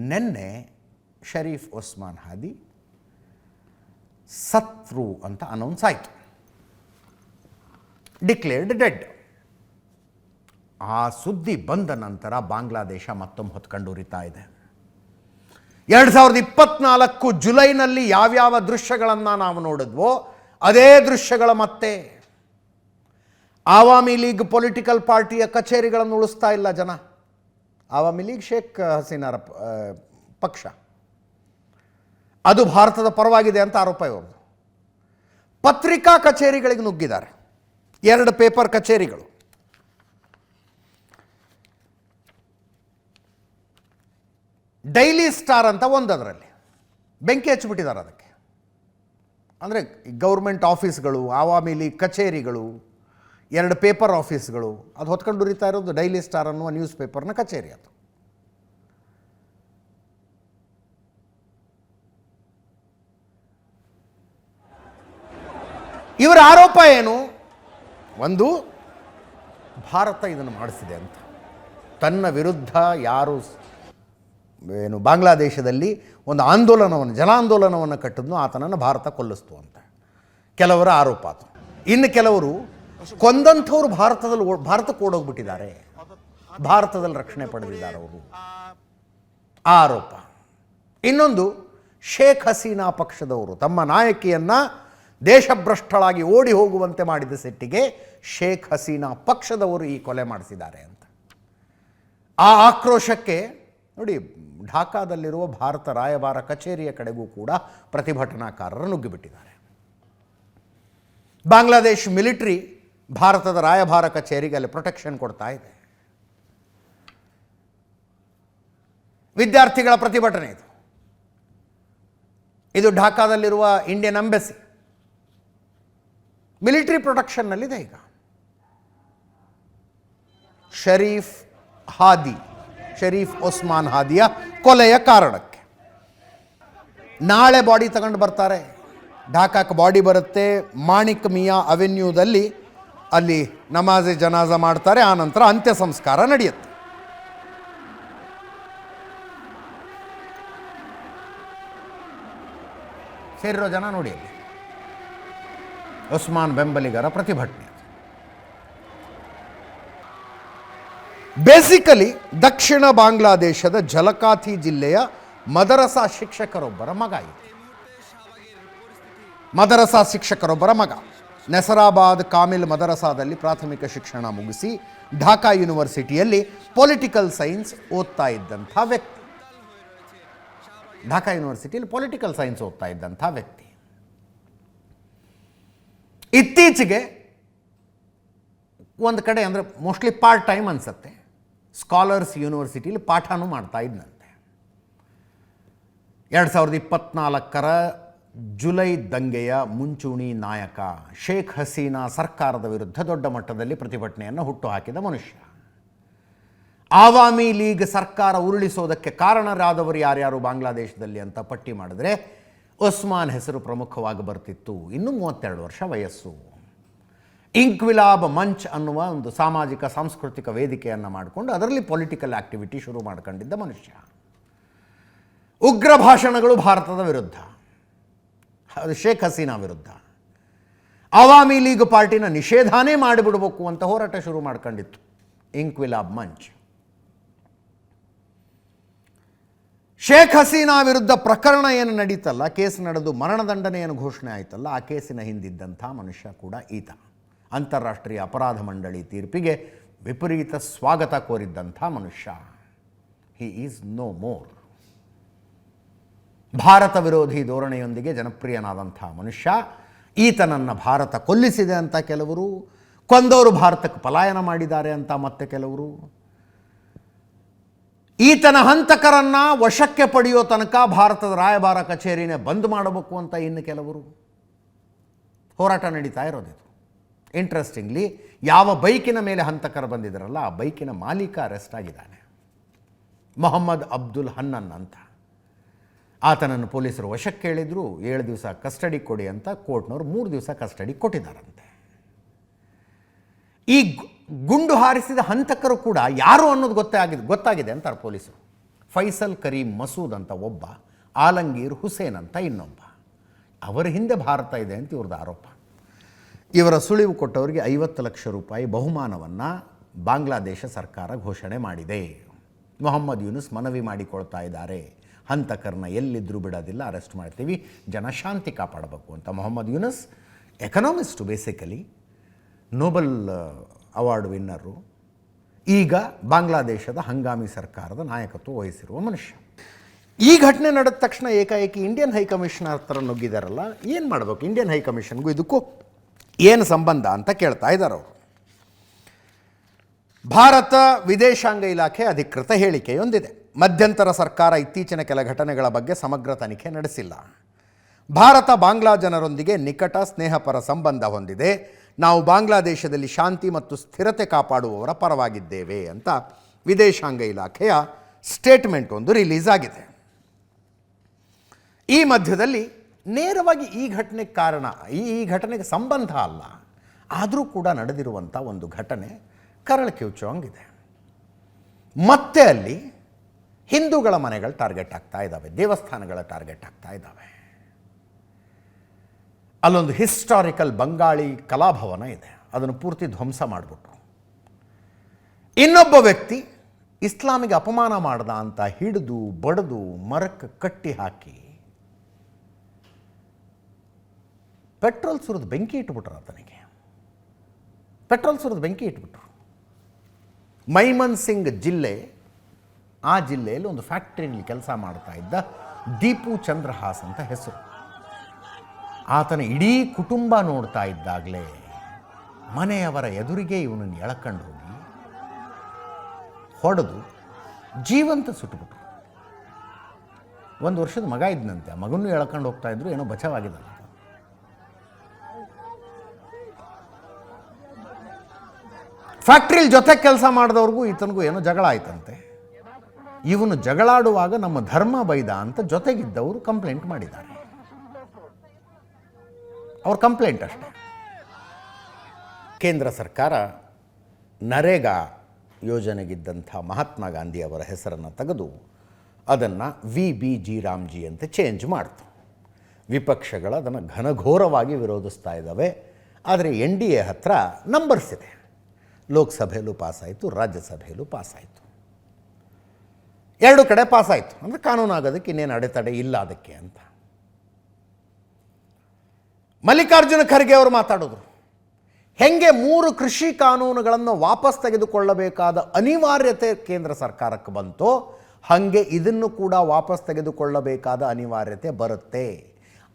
ನೆನ್ನೆ ಶರೀಫ್ ಒಸ್ಮಾನ್ ಹಾದಿ ಸತ್ರು ಅಂತ ಅನೌನ್ಸ್ ಆಯಿತು, ಡಿಕ್ಲೇರ್ಡ್ ಡೆಡ್. ಆ ಸುದ್ದಿ ಬಂದ ನಂತರ ಬಾಂಗ್ಲಾದೇಶ ಮತ್ತೊಮ್ಮೆ ಹೊತ್ಕೊಂಡೂರಿತಾ ಇದೆ. 2024 ಜುಲೈನಲ್ಲಿ ಯಾವ್ಯಾವ ದೃಶ್ಯಗಳನ್ನು ನಾವು ನೋಡಿದ್ವೋ ಅದೇ ದೃಶ್ಯಗಳ ಮತ್ತೆ. ಆವಾಮಿ ಲೀಗ್ ಪೊಲಿಟಿಕಲ್ ಪಾರ್ಟಿಯ ಕಚೇರಿಗಳನ್ನು ಉಳಿಸ್ತಾ ಇಲ್ಲ ಜನ. ಆವಾಮಿ ಲೀಗ್ ಶೇಖ್ ಹಸೀನಾರ ಪಕ್ಷ, ಅದು ಭಾರತದ ಪರವಾಗಿದೆ ಅಂತ ಆರೋಪ ಇವ್ರದ್ದು. ಪತ್ರಿಕಾ ಕಚೇರಿಗಳಿಗೆ ನುಗ್ಗಿದ್ದಾರೆ, 2 ಪೇಪರ್ ಕಚೇರಿಗಳು. ಡೈಲಿ ಸ್ಟಾರ್ ಅಂತ ಒಂದದರಲ್ಲಿ ಬೆಂಕಿ ಹಚ್ಚಿಬಿಟ್ಟಿದ್ದಾರೆ ಅದಕ್ಕೆ. ಅಂದರೆ ಗೌರ್ಮೆಂಟ್ ಆಫೀಸ್ಗಳು, ಆವಾಮಿ ಲೀಗ್ ಕಚೇರಿಗಳು, 2 ಪೇಪರ್ ಆಫೀಸ್ಗಳು, ಅದು ಹೊತ್ಕೊಂಡು ಉರಿತಾ ಇರೋದು ಡೈಲಿ ಸ್ಟಾರ್ ಅನ್ನುವ ನ್ಯೂಸ್ ಪೇಪರ್ನ ಕಚೇರಿ. ಅದು ಇವರ ಆರೋಪ ಏನು? ಒಂದು, ಭಾರತ ಇದನ್ನು ಮಾಡಿಸಿದೆ ಅಂತ. ತನ್ನ ವಿರುದ್ಧ ಯಾರು ಬಾಂಗ್ಲಾದೇಶದಲ್ಲಿ ಒಂದು ಆಂದೋಲನವನ್ನು, ಜನಾಂದೋಲನವನ್ನು ಕಟ್ಟಿದ್ನೋ ಆತನನ್ನು ಭಾರತ ಕೊಲ್ಲಿಸ್ತು ಅಂತ ಕೆಲವರ ಆರೋಪ ಅದು. ಇನ್ನು ಕೆಲವರು ಕೊಂದಂಥವ್ರು ಭಾರತಕ್ಕೆ ಓಡೋಗ್ಬಿಟ್ಟಿದ್ದಾರೆ, ಭಾರತದಲ್ಲಿ ರಕ್ಷಣೆ ಪಡೆದಿದ್ದಾರೆ ಅವರು, ಆ ಆರೋಪ. ಇನ್ನೊಂದು, ಶೇಖ್ ಹಸೀನಾ ಪಕ್ಷದವರು ತಮ್ಮ ನಾಯಕಿಯನ್ನು ದೇಶಭ್ರಷ್ಟಳಾಗಿ ಓಡಿ ಹೋಗುವಂತೆ ಮಾಡಿದ ಸಿಟ್ಟಿಗೆ ಶೇಖ್ ಹಸೀನಾ ಪಕ್ಷದವರು ಈ ಕೊಲೆ ಮಾಡಿಸಿದ್ದಾರೆ ಅಂತ. ಆ ಆಕ್ರೋಶಕ್ಕೆ ನೋಡಿ, ಢಾಕಾದಲ್ಲಿರುವ ಭಾರತ ರಾಯಭಾರ ಕಚೇರಿಯ ಕಡೆಗೂ ಕೂಡ ಪ್ರತಿಭಟನಾಕಾರರು ನುಗ್ಗಿಬಿಟ್ಟಿದ್ದಾರೆ. ಬಾಂಗ್ಲಾದೇಶ್ ಮಿಲಿಟರಿ ಭಾರತದ ರಾಯಭಾರ ಕಚೇರಿಗೆ ಅಲ್ಲಿ ಪ್ರೊಟೆಕ್ಷನ್ ಕೊಡ್ತಾ ಇದೆ. ವಿದ್ಯಾರ್ಥಿಗಳ ಪ್ರತಿಭಟನೆ ಇದು ಢಾಕಾದಲ್ಲಿರುವ ಇಂಡಿಯನ್ ಎಂಬಸಿ ಮಿಲಿಟರಿ ಪ್ರೊಟೆಕ್ಷನ್ನಲ್ಲಿದೆ. ಈಗ ಶರೀಫ್ ಒಸ್ಮಾನ್ ಹಾದಿಯ ಕೊಲೆಯ ಕಾರಣಕ್ಕೆ ನಾಳೆ ಬಾಡಿ ತಗೊಂಡು ಬರ್ತಾರೆ. ಢಾಕಾಕ್ಕೆ ಬಾಡಿ ಬರುತ್ತೆ. ಮಾಣಿಕ್ ಮಿಯಾ ಅವೆನ್ಯೂದಲ್ಲಿ ಅಲ್ಲಿ ನಮಾಜೆ ಜನಾಜ ಮಾಡ್ತಾರೆ, ಆ ನಂತರ ಅಂತ್ಯ ಸಂಸ್ಕಾರ ನಡೆಯುತ್ತೆ. ಸೇರಿರೋ ಜನ ನೋಡಿ ಅಲ್ಲಿ ಉಸ್ಮಾನ್ ಬೆಂಬಲಿಗರ ಪ್ರತಿಭಟನೆ. ಬೇಸಿಕಲಿ ದಕ್ಷಿಣ ಬಾಂಗ್ಲಾದೇಶದ ಜಲಕಾಥಿ ಜಿಲ್ಲೆಯ ಮದರಸಾ ಶಿಕ್ಷಕರೊಬ್ಬರ ಮಗ ಇದೆ. ಮದರಸಾ ಶಿಕ್ಷಕರೊಬ್ಬರ ಮಗ ನಸರಾಬಾದ್ ಕಾಮಿಲ್ ಮದರಸಾದಲ್ಲಿ ಪ್ರಾಥಮಿಕ ಶಿಕ್ಷಣ ಮುಗಿಸಿ ಢಾಕಾ ಯೂನಿವರ್ಸಿಟಿಯಲ್ಲಿ ಪೊಲಿಟಿಕಲ್ ಸೈನ್ಸ್ ಓದ್ತಾ ಇದ್ದಂಥ ವ್ಯಕ್ತಿ. ಢಾಕಾ ಯೂನಿವರ್ಸಿಟಿಯಲ್ಲಿ ಪೊಲಿಟಿಕಲ್ ಸೈನ್ಸ್ ಓದ್ತಾ ಇದ್ದಂಥ ವ್ಯಕ್ತಿ ಇತ್ತೀಚೆಗೆ ಒಂದು ಕಡೆ ಅಂದರೆ ಮೋಸ್ಟ್ಲಿ ಪಾರ್ಟ್ ಟೈಮ್ ಅನಿಸುತ್ತೆ, ಸ್ಕಾಲರ್ಸ್ ಯೂನಿವರ್ಸಿಟಿಯಲ್ಲಿ ಪಾಠನೂ ಮಾಡ್ತಾ ಇದ್ದಂತೆ. 2024 ಜುಲೈ ದಂಗೆಯ ಮುಂಚೂಣಿ ನಾಯಕ ಶೇಖ್ ಹಸೀನಾ ಸರ್ಕಾರದ ವಿರುದ್ಧ ದೊಡ್ಡ ಮಟ್ಟದಲ್ಲಿ ಪ್ರತಿಭಟನೆಯನ್ನು ಹುಟ್ಟುಹಾಕಿದ ಮನುಷ್ಯ. ಆವಾಮಿ ಲೀಗ್ ಸರ್ಕಾರ ಉರುಳಿಸೋದಕ್ಕೆ ಕಾರಣರಾದವರು ಯಾರ್ಯಾರು ಬಾಂಗ್ಲಾದೇಶದಲ್ಲಿ ಅಂತ ಪಟ್ಟಿ ಮಾಡಿದ್ರೆ ಉಸ್ಮಾನ್ ಹೆಸರು ಪ್ರಮುಖವಾಗಿ ಬರ್ತಿತ್ತು. ಇನ್ನೂ 32 ವರ್ಷ ವಯಸ್ಸು. ಇಂಕ್ವಿಲಾಬ್ ಮಂಚ್ ಅನ್ನುವ ಒಂದು ಸಾಮಾಜಿಕ ಸಾಂಸ್ಕೃತಿಕ ವೇದಿಕೆಯನ್ನು ಮಾಡಿಕೊಂಡು ಅದರಲ್ಲಿ ಪೊಲಿಟಿಕಲ್ ಆಕ್ಟಿವಿಟಿ ಶುರು ಮಾಡ್ಕೊಂಡಿದ್ದ ಮನುಷ್ಯ. ಉಗ್ರ ಭಾಷಣಗಳು ಭಾರತದ ವಿರುದ್ಧ, ಅದು ಶೇಖ್ ಹಸೀನಾ ವಿರುದ್ಧ. ಆವಾಮಿ ಲೀಗ್ ಪಾರ್ಟಿನ ನಿಷೇಧನೇ ಮಾಡಿಬಿಡಬೇಕು ಅಂತ ಹೋರಾಟ ಶುರು ಮಾಡ್ಕೊಂಡಿತ್ತು ಇಂಕ್ವಿಲಾಬ್ ಮಂಚ್. ಶೇಖ್ ಹಸೀನಾ ವಿರುದ್ಧ ಪ್ರಕರಣ ಏನು ನಡೀತಲ್ಲ, ಕೇಸ್ ನಡೆದು ಮರಣದಂಡನೆ ಏನು ಘೋಷಣೆ ಆಯ್ತಲ್ಲ, ಆ ಕೇಸಿನ ಹಿಂದಿದ್ದಂಥ ಮನುಷ್ಯ ಕೂಡ ಈತ. ಅಂತಾರಾಷ್ಟ್ರೀಯ ಅಪರಾಧ ಮಂಡಳಿ ತೀರ್ಪಿಗೆ ವಿಪರೀತ ಸ್ವಾಗತ ಕೋರಿದ್ದಂಥ ಮನುಷ್ಯ. He is no more. Bharat ವಿರೋಧಿ ಧೋರಣೆಯೊಂದಿಗೆ ಜನಪ್ರಿಯನಾದಂಥ ಮನುಷ್ಯ. ಈತನನ್ನು ಭಾರತ ಕೊಲ್ಲಿಸಿದೆ ಅಂತ ಕೆಲವರು, ಕೊಂದವರು ಭಾರತಕ್ಕೆ ಪಲಾಯನ ಮಾಡಿದ್ದಾರೆ ಅಂತ ಮತ್ತೆ ಕೆಲವರು, ಈತನ ಹಂತಕರನ್ನು ವಶಕ್ಕೆ ಪಡೆಯೋ ತನಕ ಭಾರತದ ರಾಯಭಾರ ಕಚೇರಿನೇ ಬಂದ್ ಮಾಡಬೇಕು ಅಂತ ಇನ್ನು ಕೆಲವರು. ಹೋರಾಟ ನಡೀತಾ ಇರೋದಿದು. ಇಂಟ್ರೆಸ್ಟಿಂಗ್ಲಿ ಯಾವ ಬೈಕಿನ ಮೇಲೆ ಹಂತಕರು ಬಂದಿದ್ದಾರಲ್ಲ ಆ ಬೈಕಿನ ಮಾಲೀಕ ಅರೆಸ್ಟ್ ಆಗಿದ್ದಾನೆ, ಮೊಹಮ್ಮದ್ ಅಬ್ದುಲ್ ಹನ್ನನ್ ಅಂತ. ಆತನನ್ನು ಪೊಲೀಸರು ವಶಕ್ಕೆ ಹೇಳಿದ್ರು. 7 ದಿವಸ ಕಸ್ಟಡಿ ಕೊಡಿ ಅಂತ ಕೋರ್ಟ್ನವರು 3 ದಿವಸ ಕಸ್ಟಡಿ ಕೊಟ್ಟಿದ್ದಾರಂತೆ. ಈ ಗುಂಡು ಹಾರಿಸಿದ ಹಂತಕರು ಕೂಡ ಯಾರು ಅನ್ನೋದು ಗೊತ್ತಾಗಿದೆ ಅಂತಾರೆ ಪೊಲೀಸರು. ಫೈಸಲ್ ಕರೀಂ ಮಸೂದ್ ಅಂತ ಒಬ್ಬ, ಆಲಂಗೀರ್ ಹುಸೇನ್ ಅಂತ ಇನ್ನೊಬ್ಬ. ಅವರ ಹಿಂದೆ ಭಾರತ ಇದೆ ಅಂತ ಇವ್ರದ್ದು ಆರೋಪ. ಇವರ ಸುಳಿವು ಕೊಟ್ಟವರಿಗೆ 50 ಲಕ್ಷ ರೂಪಾಯಿ ಬಹುಮಾನವನ್ನು ಬಾಂಗ್ಲಾದೇಶ ಸರ್ಕಾರ ಘೋಷಣೆ ಮಾಡಿದೆ. ಮೊಹಮ್ಮದ್ ಯೂನುಸ್ ಮನವಿ ಮಾಡಿಕೊಳ್ತಾ ಇದ್ದಾರೆ, ಹಂತಕರನ್ನ ಎಲ್ಲಿದ್ದರೂ ಬಿಡೋದಿಲ್ಲ, ಅರೆಸ್ಟ್ ಮಾಡ್ತೀವಿ, ಜನ ಶಾಂತಿ ಕಾಪಾಡಬೇಕು ಅಂತ. Muhammad Yunus economist, basically Nobel award winner, ಈಗ ಬಾಂಗ್ಲಾದೇಶದ ಹಂಗಾಮಿ ಸರ್ಕಾರದ ನಾಯಕತ್ವ ವಹಿಸಿರುವ ಮನುಷ್ಯ. ಈ ಘಟನೆ ನಡೆದ ತಕ್ಷಣ ಏಕಾಏಕಿ ಇಂಡಿಯನ್ ಹೈಕಮಿಷನರ್ ಹತ್ರ ನುಗ್ಗಿದಾರಲ್ಲ, ಏನು ಮಾಡಬೇಕು, ಇಂಡಿಯನ್ ಹೈಕಮಿಷನ್ಗೂ ಇದಕ್ಕೂ ಏನು ಸಂಬಂಧ ಅಂತ ಕೇಳ್ತಾ ಇದ್ದಾರೆ ಅವರು. ಭಾರತ ವಿದೇಶಾಂಗ ಇಲಾಖೆ ಅಧಿಕೃತ ಹೇಳಿಕೆಯೊಂದಿದೆ. ಮಧ್ಯಂತರ ಸರ್ಕಾರ ಇತ್ತೀಚಿನ ಕೆಲ ಘಟನೆಗಳ ಬಗ್ಗೆ ಸಮಗ್ರ ತನಿಖೆ ನಡೆಸಿಲ್ಲ. ಭಾರತ ಬಾಂಗ್ಲಾ ಜನರೊಂದಿಗೆ ನಿಕಟ ಸ್ನೇಹಪರ ಸಂಬಂಧ ಹೊಂದಿದೆ. ನಾವು ಬಾಂಗ್ಲಾದೇಶದಲ್ಲಿ ಶಾಂತಿ ಮತ್ತು ಸ್ಥಿರತೆ ಕಾಪಾಡುವವರ ಪರವಾಗಿದ್ದೇವೆ ಅಂತ ವಿದೇಶಾಂಗ ಇಲಾಖೆಯ ಸ್ಟೇಟ್ಮೆಂಟ್ ಒಂದು ರಿಲೀಸ್ ಆಗಿದೆ. ಈ ಮಧ್ಯದಲ್ಲಿ ನೇರವಾಗಿ ಈ ಘಟನೆಗೆ ಕಾರಣ, ಈ ಘಟನೆಗೆ ಸಂಬಂಧ ಅಲ್ಲ, ಆದರೂ ಕೂಡ ನಡೆದಿರುವಂಥ ಒಂದು ಘಟನೆ ಕರಳು ಕಿವುಚೋಂಗಿದೆ. ಮತ್ತೆ ಅಲ್ಲಿ ಹಿಂದೂಗಳ ಮನೆಗಳು ಟಾರ್ಗೆಟ್ ಆಗ್ತಾ ಇದ್ದಾವೆ, ದೇವಸ್ಥಾನಗಳ ಟಾರ್ಗೆಟ್ ಆಗ್ತಾ ಇದ್ದಾವೆ. ಅಲ್ಲೊಂದು ಹಿಸ್ಟಾರಿಕಲ್ ಬಂಗಾಳಿ ಕಲಾಭವನ ಇದೆ, ಅದನ್ನು ಪೂರ್ತಿ ಧ್ವಂಸ ಮಾಡಿಬಿಟ್ರು. ಇನ್ನೊಬ್ಬ ವ್ಯಕ್ತಿ ಇಸ್ಲಾಮಿಗೆ ಅಪಮಾನ ಮಾಡ್ದ ಅಂತ ಹಿಡಿದು ಬಡಿದು ಮರಕ್ಕೆ ಕಟ್ಟಿ ಹಾಕಿ ಪೆಟ್ರೋಲ್ ಸುರಿದು ಬೆಂಕಿ ಇಟ್ಬಿಟ್ರು. ಆತನಿಗೆ ಪೆಟ್ರೋಲ್ ಸುರಿದು ಬೆಂಕಿ ಇಟ್ಬಿಟ್ರು. ಮೈಮನ್ ಸಿಂಗ್ ಜಿಲ್ಲೆ, ಆ ಜಿಲ್ಲೆಯಲ್ಲಿ ಒಂದು ಫ್ಯಾಕ್ಟ್ರಿಯಲ್ಲಿ ಕೆಲಸ ಮಾಡ್ತಾ ಇದ್ದ ದೀಪು ಚಂದ್ರಹಾಸ್ ಅಂತ ಹೆಸರು. ಆತನ ಇಡೀ ಕುಟುಂಬ ನೋಡ್ತಾ ಇದ್ದಾಗಲೇ ಮನೆಯವರ ಎದುರಿಗೆ ಇವನನ್ನು ಎಳ್ಕೊಂಡು ಹೋಗಿ ಹೊಡೆದು ಜೀವಂತ ಸುಟ್ಟುಬಿಟ್ರು. 1 ವರ್ಷದ ಮಗ ಇದ್ದಂತೆ, ಆ ಮಗನೂ ಎಳ್ಕೊಂಡು ಹೋಗ್ತಾ ಇದ್ರು, ಏನೋ ಬಚಾವಾಗಿದ್ದಲ್ಲ. ಫ್ಯಾಕ್ಟ್ರಿಲಿ ಜೊತೆ ಕೆಲಸ ಮಾಡಿದವ್ರಿಗೂ ಈತನಿಗೂ ಏನೋ ಜಗಳ ಆಯ್ತಂತೆ. ಇವನು ಜಗಳಾಡುವಾಗ ನಮ್ಮ ಧರ್ಮ ಬೈದ ಅಂತ ಜೊತೆಗಿದ್ದವರು ಕಂಪ್ಲೇಂಟ್ ಮಾಡಿದ್ದಾರೆ. ಅವ್ರ ಕಂಪ್ಲೇಂಟ್ ಅಷ್ಟೇ. ಕೇಂದ್ರ ಸರ್ಕಾರ ನರೇಗಾ ಯೋಜನೆಗಿದ್ದಂಥ ಮಹಾತ್ಮ ಗಾಂಧಿಯವರ ಹೆಸರನ್ನು ತೆಗೆದು ಅದನ್ನು VBG ರಾಮ್ಜಿ ಅಂತ ಚೇಂಜ್ ಮಾಡ್ತು. ವಿಪಕ್ಷಗಳು ಅದನ್ನು ಘನಘೋರವಾಗಿ ವಿರೋಧಿಸ್ತಾ ಇದ್ದಾವೆ. ಆದರೆ NDA ಹತ್ರ ನಂಬರ್ಸ್ ಇದೆ. ಲೋಕಸಭೆಯಲ್ಲೂ ಪಾಸಾಯಿತು, ರಾಜ್ಯಸಭೆಯಲ್ಲೂ ಪಾಸಾಯಿತು, ಎರಡು ಕಡೆ ಪಾಸಾಯಿತು. ಅಂದರೆ ಕಾನೂನು ಆಗೋದಕ್ಕೆ ಇನ್ನೇನು ಅಡೆತಡೆ ಇಲ್ಲ ಅದಕ್ಕೆ ಅಂತ. ಮಲ್ಲಿಕಾರ್ಜುನ ಖರ್ಗೆ ಅವರು ಮಾತಾಡಿದ್ರು, ಹೆಂಗೆ 3 ಕೃಷಿ ಕಾನೂನುಗಳನ್ನು ವಾಪಸ್ ತೆಗೆದುಕೊಳ್ಳಬೇಕಾದ ಅನಿವಾರ್ಯತೆ ಕೇಂದ್ರ ಸರ್ಕಾರಕ್ಕೆ ಬಂತೋ ಹಾಗೆ ಇದನ್ನು ಕೂಡ ವಾಪಸ್ ತೆಗೆದುಕೊಳ್ಳಬೇಕಾದ ಅನಿವಾರ್ಯತೆ ಬರುತ್ತೆ.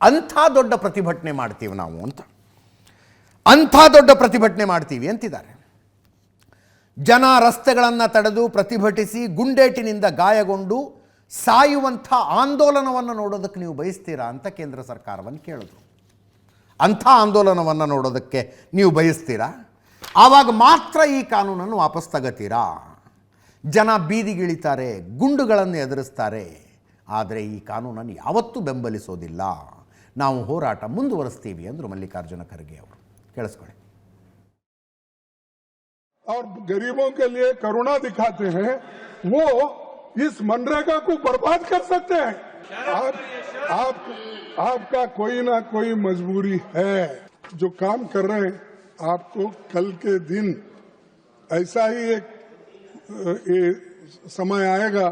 ಅಂಥ ದೊಡ್ಡ ಪ್ರತಿಭಟನೆ ಮಾಡ್ತೀವಿ ನಾವು ಅಂತ, ಅಂಥ ದೊಡ್ಡ ಪ್ರತಿಭಟನೆ ಮಾಡ್ತೀವಿ ಅಂತಿದ್ದಾರೆ. ಜನ ರಸ್ತೆಗಳನ್ನು ತಡೆದು ಪ್ರತಿಭಟಿಸಿ ಗುಂಡೇಟಿನಿಂದ ಗಾಯಗೊಂಡು ಸಾಯುವಂಥ ಆಂದೋಲನವನ್ನು ನೋಡೋದಕ್ಕೆ ನೀವು ಬಯಸ್ತೀರಾ ಅಂತ ಕೇಂದ್ರ ಸರ್ಕಾರವನ್ನು ಕೇಳಿದ್ರು. ಅಂಥ ಆಂದೋಲನವನ್ನು ನೋಡೋದಕ್ಕೆ ನೀವು ಬಯಸ್ತೀರಾ? ಆವಾಗ ಮಾತ್ರ ಈ ಕಾನೂನನ್ನು ವಾಪಸ್ ತಗೋತೀರಾ? ಜನ ಬೀದಿಗಿಳಿತಾರೆ, ಗುಂಡುಗಳನ್ನು ಎದುರಿಸ್ತಾರೆ. ಆದರೆ ಈ ಕಾನೂನನ್ನು ಯಾವತ್ತೂ ಬೆಂಬಲಿಸೋದಿಲ್ಲ. ನಾವು ಹೋರಾಟ ಮುಂದುವರಿಸ್ತೀವಿ ಅಂದರು ಮಲ್ಲಿಕಾರ್ಜುನ ಖರ್ಗೆ ಅವರು. ಕೇಳಿಸ್ಕೊಳ್ಳಿ. और गरीबों के लिए करुणा दिखाते हैं, वो इस मनरेगा को बर्बाद कर सकते हैं। आपका कोई ना कोई मजबूरी है जो काम कर रहे हैं। आपको कल के दिन ऐसा ही एक समय आएगा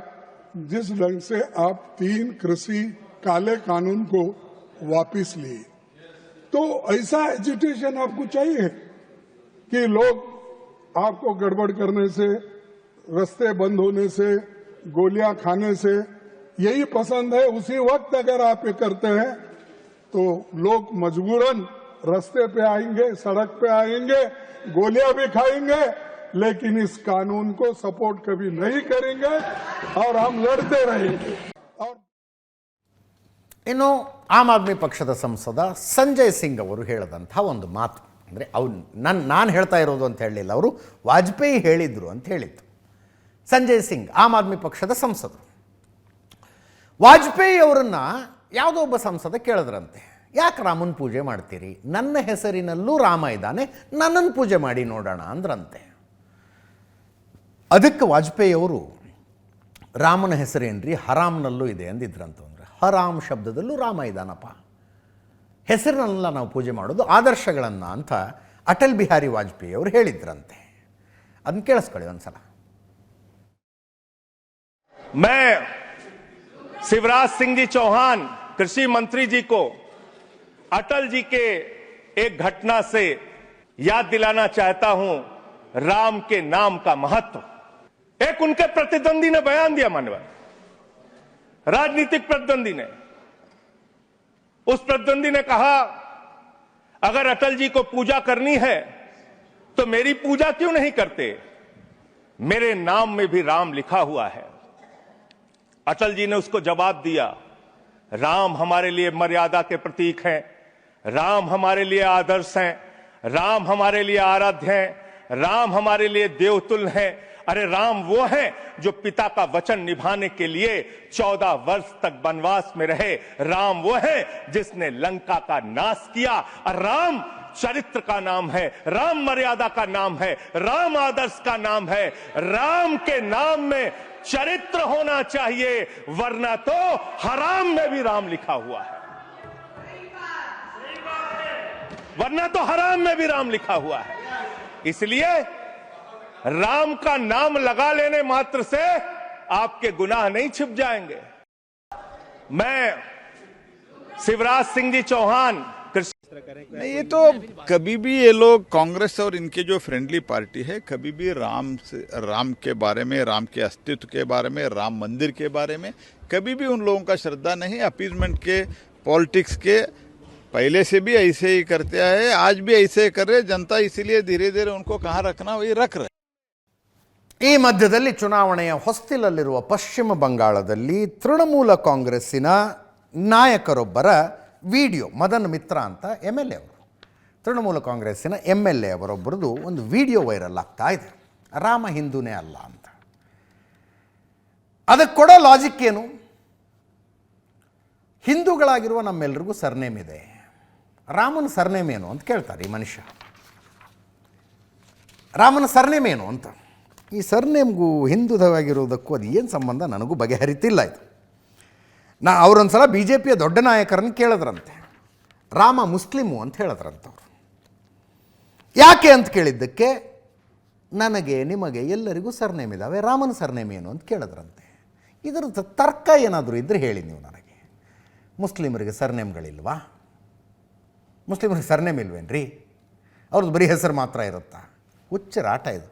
जिस ढंग से आप 3 कृषि काले कानून को वापिस लिए, तो ऐसा एजिटेशन आपको चाहिए कि लोग आपको गड़बड़ करने से, रास्ते बंद होने से, गोलियां खाने से यही पसंद है। उसी वक्त अगर आप ये करते हैं तो लोग मजबूरन रास्ते पे आएंगे, सड़क पे आएंगे, गोलियां भी खाएंगे, लेकिन इस कानून को सपोर्ट कभी नहीं करेंगे और हम लड़ते रहेंगे। और ಇನ್ನು ಆಮ್ ಆದ್ಮಿ ಪಕ್ಷದ ಸಂಸದ ಸಂಜಯ್ ಸಿಂಗ್ ಅವರು ಹೇಳಿದಂಥ ಒಂದು ಮಾತು, ಅಂದರೆ ನಾನು ಹೇಳ್ತಾ ಇರೋದು ಅಂತ ಹೇಳಲಿಲ್ಲ, ಅವರು ವಾಜಪೇಯಿ ಹೇಳಿದರು ಅಂತ ಹೇಳಿತ್ತು. ಸಂಜಯ್ ಸಿಂಗ್ ಆಮ್ ಆದ್ಮಿ ಪಕ್ಷದ ಸಂಸದರು. ವಾಜಪೇಯಿ ಅವರನ್ನು ಯಾವುದೋ ಒಬ್ಬ ಸಂಸದ ಕೇಳಿದ್ರಂತೆ, ಯಾಕೆ ರಾಮನ ಪೂಜೆ ಮಾಡ್ತೀರಿ? ನನ್ನ ಹೆಸರಿನಲ್ಲೂ ರಾಮ ಇದ್ದಾನೆ, ನನ್ನನ್ನು ಪೂಜೆ ಮಾಡಿ ನೋಡೋಣ ಅಂದ್ರಂತೆ. ಅದಕ್ಕೆ ವಾಜಪೇಯಿ ಅವರು ರಾಮನ ಹೆಸರೇನ್ರಿ ಹರಾಮ್ನಲ್ಲೂ ಇದೆ ಅಂದಿದ್ರಂತಂದ್ರೆ, ಹರಾಮ್ ಶಬ್ದದಲ್ಲೂ ರಾಮ ಇದ್ದಾನಪ್ಪ, ಹೆಸರಿನಲ್ಲ ನಾವು ಪೂಜೆ ಮಾಡೋದು, ಆದರ್ಶಗಳನ್ನು ಅಂತ ಅಟಲ್ ಬಿಹಾರಿ ವಾಜಪೇಯಿ ಅವರು ಹೇಳಿದ್ರಂತೆ. ಅದನ್ನ ಕೇಳಿಸ್ಕೊಳ್ಳಿ ಒಂದ್ಸಲ. मैं शिवराज सिंह जी चौहान कृषि मंत्री जी को अटल जी के एक घटना से याद दिलाना चाहता हूं राम के नाम का महत्व। एक उनके प्रतिद्वंदी ने बयान दिया, माननीय राजनीतिक प्रतिद्वंदी ने, उस प्रतिद्वंदी ने कहा अगर अटल जी को पूजा करनी है तो मेरी पूजा क्यों नहीं करते, मेरे नाम में भी राम लिखा हुआ है। अटल जी ने उसको जवाब दिया, राम हमारे लिए मर्यादा के प्रतीक हैं, राम हमारे लिए आदर्श हैं, राम हमारे लिए आराध्य हैं, राम हमारे लिए देवतुल्य हैं। अरे राम वो हैं जो पिता का वचन निभाने के लिए 14 वर्ष तक वनवास में रहे। राम वो हैं जिसने लंका का नाश किया। और राम चरित्र का नाम है, राम मर्यादा का नाम है, राम आदर्श का नाम है। राम के नाम में चरित्र होना चाहिए, वरना तो हराम में भी राम लिखा हुआ है, वरना तो हराम में भी राम लिखा हुआ है। इसलिए राम का नाम लगा लेने मात्र से आपके गुनाह नहीं छिप जाएंगे। मैं शिवराज सिंह जी चौहान नहीं, ये तो कभी भी ये लोग कांग्रेस और इनके जो फ्रेंडली पार्टी है कभी भी राम के बारे में, राम के अस्तित्व के बारे में, राम मंदिर के बारे में कभी भी उन लोगों का श्रद्धा नहीं। अपीजमेंट के पॉलिटिक्स के पहले से भी ऐसे ही करते आए, आज भी ऐसे ही कर रहे। जनता इसीलिए धीरे धीरे उनको कहाँ रखना वही रख रहे। ಈ ಮಧ್ಯದಲ್ಲಿ ಚುನಾವಣೆಯ ಹೊಸ್ತಿಲಲ್ಲಿರುವ ಪಶ್ಚಿಮ ಬಂಗಾಳದಲ್ಲಿ ತೃಣಮೂಲ ಕಾಂಗ್ರೆಸ್ಸಿನ ನಾಯಕರೊಬ್ಬರ ವಿಡಿಯೋ, ಮದನ್ ಮಿತ್ರ ಅಂತ MLA ಅವರು, ತೃಣಮೂಲ ಕಾಂಗ್ರೆಸ್ಸಿನ MLA ಅವರೊಬ್ಬರದು ಒಂದು ವಿಡಿಯೋ ವೈರಲ್ ಆಗ್ತಾ ಇದೆ, ರಾಮ ಹಿಂದೂನೇ ಅಲ್ಲ ಅಂತ. ಅದಕ್ಕೆ ಕೊಡೋ ಲಾಜಿಕ್ ಏನು? ಹಿಂದೂಗಳಾಗಿರುವ ನಮ್ಮೆಲ್ರಿಗೂ ಸರ್ನೇಮ್ ಇದೆ, ರಾಮನ ಸರ್ನೇಮ್ ಏನು ಅಂತ ಕೇಳ್ತಾರೆ ಈ ಮನುಷ್ಯ. ರಾಮನ ಸರ್ನೇಮ್ ಏನು ಅಂತ. ಈ ಸರ್ನೇಮ್ಗೂ ಹಿಂದುತ್ವವಾಗಿರೋದಕ್ಕೂ ಅದು ಏನು ಸಂಬಂಧ ನನಗೂ ಬಗೆಹರಿತಿಲ್ಲ ಇದು. ಅವರೊಂದು ಸಲ ಬಿ ಜೆ ಪಿಯ ದೊಡ್ಡ ನಾಯಕರನ್ನು ಕೇಳಿದ್ರಂತೆ, ರಾಮ ಮುಸ್ಲಿಮು ಅಂತ ಹೇಳಿದ್ರಂತವ್ರು. ಯಾಕೆ ಅಂತ ಕೇಳಿದ್ದಕ್ಕೆ, ನನಗೆ ನಿಮಗೆ ಎಲ್ಲರಿಗೂ ಸರ್ನೇಮ್ ಇದ್ದಾವೆ, ರಾಮನ ಸರ್ನೇಮ್ ಏನು ಅಂತ ಕೇಳಿದ್ರಂತೆ. ಇದರದ್ದು ತರ್ಕ ಏನಾದರೂ ಇದ್ದರೆ ಹೇಳಿ ನೀವು ನನಗೆ. ಮುಸ್ಲಿಮರಿಗೆ ಸರ್ನೇಮ್ಗಳಿಲ್ವಾ? ಮುಸ್ಲಿಮರಿಗೆ ಸರ್ನೇಮ್ ಇಲ್ವೇನ್ರಿ? ಅವ್ರದ್ದು ಬರೀ ಹೆಸರು ಮಾತ್ರ ಇರುತ್ತಾ? ಹುಚ್ಚರ ಆಟ ಇದು.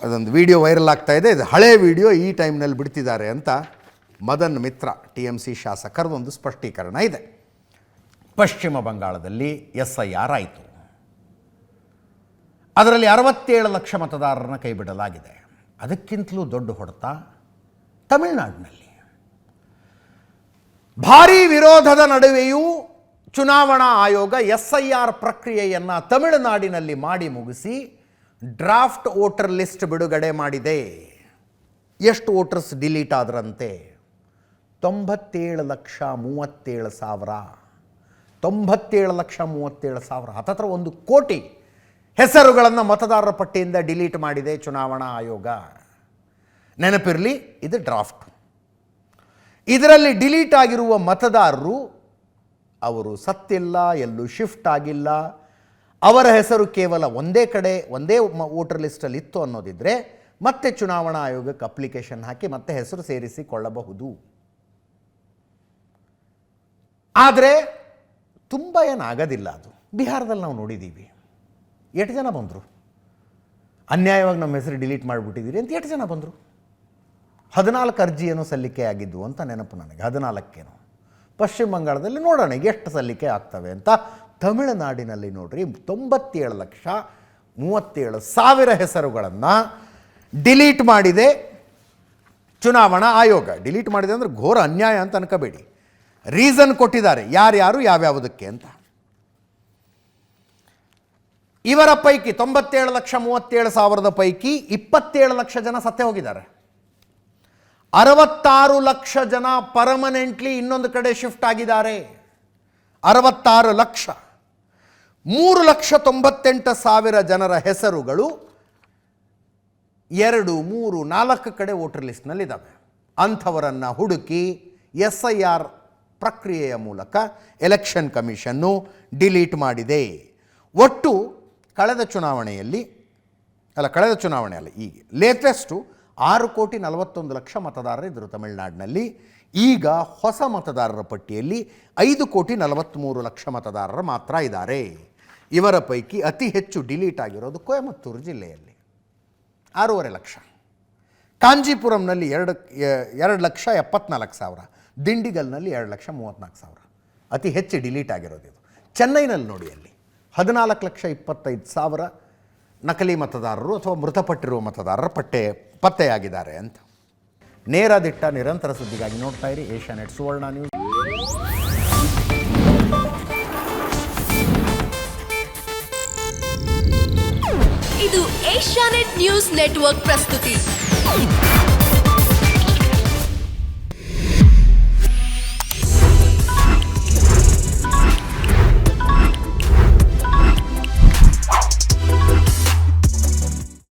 ಅದೊಂದು ವಿಡಿಯೋ ವೈರಲ್ ಆಗ್ತಾ ಇದೆ. ಇದು ಹಳೆ ವಿಡಿಯೋ, ಈ ಟೈಮ್ನಲ್ಲಿ ಬಿಡ್ತಿದ್ದಾರೆ ಅಂತ ಮದನ್ ಮಿತ್ರ TMC ಶಾಸಕರದೊಂದು ಸ್ಪಷ್ಟೀಕರಣ ಇದೆ. ಪಶ್ಚಿಮ ಬಂಗಾಳದಲ್ಲಿ SIR ಆಯಿತು. ಅದರಲ್ಲಿ 67 ಲಕ್ಷ ಮತದಾರರನ್ನ ಕೈಬಿಡಲಾಗಿದೆ. ಅದಕ್ಕಿಂತಲೂ ದೊಡ್ಡ ಹೊಡೆತ ತಮಿಳುನಾಡಿನಲ್ಲಿ. ಭಾರೀ ವಿರೋಧದ ನಡುವೆಯೂ ಚುನಾವಣಾ ಆಯೋಗ SIR ಪ್ರಕ್ರಿಯೆಯನ್ನು ತಮಿಳುನಾಡಿನಲ್ಲಿ ಮಾಡಿ ಮುಗಿಸಿ ಡ್ರಾಫ್ಟ್ ವೋಟರ್ ಲಿಸ್ಟ್ ಬಿಡುಗಡೆ ಮಾಡಿದೆ. ಎಷ್ಟು ವೋಟರ್ಸ್ ಡಿಲೀಟ್ ಆದ್ರಂತೆ? 97,37,000. 97,37,000, ಹತ್ತತ್ರ 1 ಕೋಟಿ ಹೆಸರುಗಳನ್ನು ಮತದಾರರ ಪಟ್ಟಿಯಿಂದ ಡಿಲೀಟ್ ಮಾಡಿದೆ ಚುನಾವಣಾ ಆಯೋಗ. ನೆನಪಿರಲಿ, ಇದು ಡ್ರಾಫ್ಟ್. ಇದರಲ್ಲಿ ಡಿಲೀಟ್ ಆಗಿರುವ ಮತದಾರರು ಅವರು ಸತ್ತಿಲ್ಲ, ಎಲ್ಲೂ ಶಿಫ್ಟ್ ಆಗಿಲ್ಲ, ಅವರ ಹೆಸರು ಕೇವಲ ಒಂದೇ ಕಡೆ ಒಂದೇ ವೋಟರ್ ಲಿಸ್ಟಲ್ಲಿ ಇತ್ತು ಅನ್ನೋದಿದ್ದರೆ ಮತ್ತೆ ಚುನಾವಣಾ ಆಯೋಗಕ್ಕೆ ಅಪ್ಲಿಕೇಶನ್ ಹಾಕಿ ಮತ್ತೆ ಹೆಸರು ಸೇರಿಸಿಕೊಳ್ಳಬಹುದು. ಆದರೆ ತುಂಬ ಏನಾಗೋದಿಲ್ಲ ಅದು. ಬಿಹಾರದಲ್ಲಿ ನಾವು ನೋಡಿದ್ದೀವಿ, 8 ಜನ ಬಂದರು, ಅನ್ಯಾಯವಾಗಿ ನಮ್ಮ ಹೆಸರು ಡಿಲೀಟ್ ಮಾಡಿಬಿಟ್ಟಿದ್ದೀರಿ ಅಂತ 8 ಜನ ಬಂದರು. 14 ಅರ್ಜಿಯೇನೋ ಸಲ್ಲಿಕೆ ಆಗಿದ್ದು ಅಂತ ನೆನಪು ನನಗೆ, 14. ಪಶ್ಚಿಮ ಬಂಗಾಳದಲ್ಲಿ ನೋಡೋಣ ಎಷ್ಟು ಸಲ್ಲಿಕೆ ಆಗ್ತವೆ ಅಂತ. ತಮಿಳುನಾಡಿನಲ್ಲಿ ನೋಡ್ರಿ 97,37,000 ಹೆಸರುಗಳನ್ನು ಡಿಲೀಟ್ ಮಾಡಿದೆ ಚುನಾವಣಾ ಆಯೋಗ. ಡಿಲೀಟ್ ಮಾಡಿದೆ ಅಂದರೆ ಘೋರ ಅನ್ಯಾಯ ಅಂತ ಅನ್ಕೋಬೇಡಿ. ರೀಸನ್ ಕೊಟ್ಟಿದ್ದಾರೆ ಯಾರ್ಯಾರು ಯಾವ್ಯಾವುದಕ್ಕೆ ಅಂತ. ಇವರ ಪೈಕಿ 97,37,000 ಪೈಕಿ 27 ಲಕ್ಷ ಜನ ಸತ್ತೇ ಹೋಗಿದ್ದಾರೆ. 66 ಲಕ್ಷ ಜನ ಪರ್ಮನೆಂಟ್ಲಿ ಇನ್ನೊಂದು ಕಡೆ ಶಿಫ್ಟ್ ಆಗಿದ್ದಾರೆ. 66 ಲಕ್ಷ. 3,98,000 ಜನರ ಹೆಸರುಗಳು 2, 3, 4 ಕಡೆ ವೋಟರ್ ಲಿಸ್ಟ್ನಲ್ಲಿದ್ದಾವೆ. ಅಂಥವರನ್ನು ಹುಡುಕಿ SIR ಪ್ರಕ್ರಿಯೆಯ ಮೂಲಕ ಎಲೆಕ್ಷನ್ ಕಮಿಷನ್ನು ಡಿಲೀಟ್ ಮಾಡಿದೆ. ಒಟ್ಟು ಕಳೆದ ಚುನಾವಣೆಯಲ್ಲಿ ಈಗ ಲೇಟೆಸ್ಟು 6,41,00,000 ಮತದಾರರಿದ್ದರು ತಮಿಳುನಾಡಿನಲ್ಲಿ. ಈಗ ಹೊಸ ಮತದಾರರ ಪಟ್ಟಿಯಲ್ಲಿ 5,43,00,000 ಮತದಾರರು ಮಾತ್ರ ಇದ್ದಾರೆ. ಇವರ ಪೈಕಿ ಅತಿ ಹೆಚ್ಚು ಡಿಲೀಟ್ ಆಗಿರೋದು ಕೊಯಮತ್ತೂರು ಜಿಲ್ಲೆಯಲ್ಲಿ 6.5 ಲಕ್ಷ, ಕಾಂಜೀಪುರಂನಲ್ಲಿ 2,74,000, ದಿಂಡಿಗಲ್ನಲ್ಲಿ 2,34,000 ಅತಿ ಹೆಚ್ಚು ಡಿಲೀಟ್ ಆಗಿರೋದು ಇದು. ಚೆನ್ನೈನಲ್ಲಿ ನೋಡಿ, ಅಲ್ಲಿ 14,25,000 ನಕಲಿ ಮತದಾರರು ಅಥವಾ ಮೃತಪಟ್ಟಿರುವ ಮತದಾರರ ಪತ್ತೆಯಾಗಿದ್ದಾರೆ ಅಂತ. ನೇರ ದಿಟ್ಟ ನಿರಂತರ ಸುದ್ದಿಗಾಗಿ ನೋಡ್ತಾ ಇರಿ ಏಷ್ಯಾನೆಟ್ ಸುವರ್ಣ ನ್ಯೂಸ್. ಇದು ಏಷ್ಯಾನೆಟ್ ನ್ಯೂಸ್ ನೆಟ್ವರ್ಕ್ ಪ್ರಸ್ತುತಿ.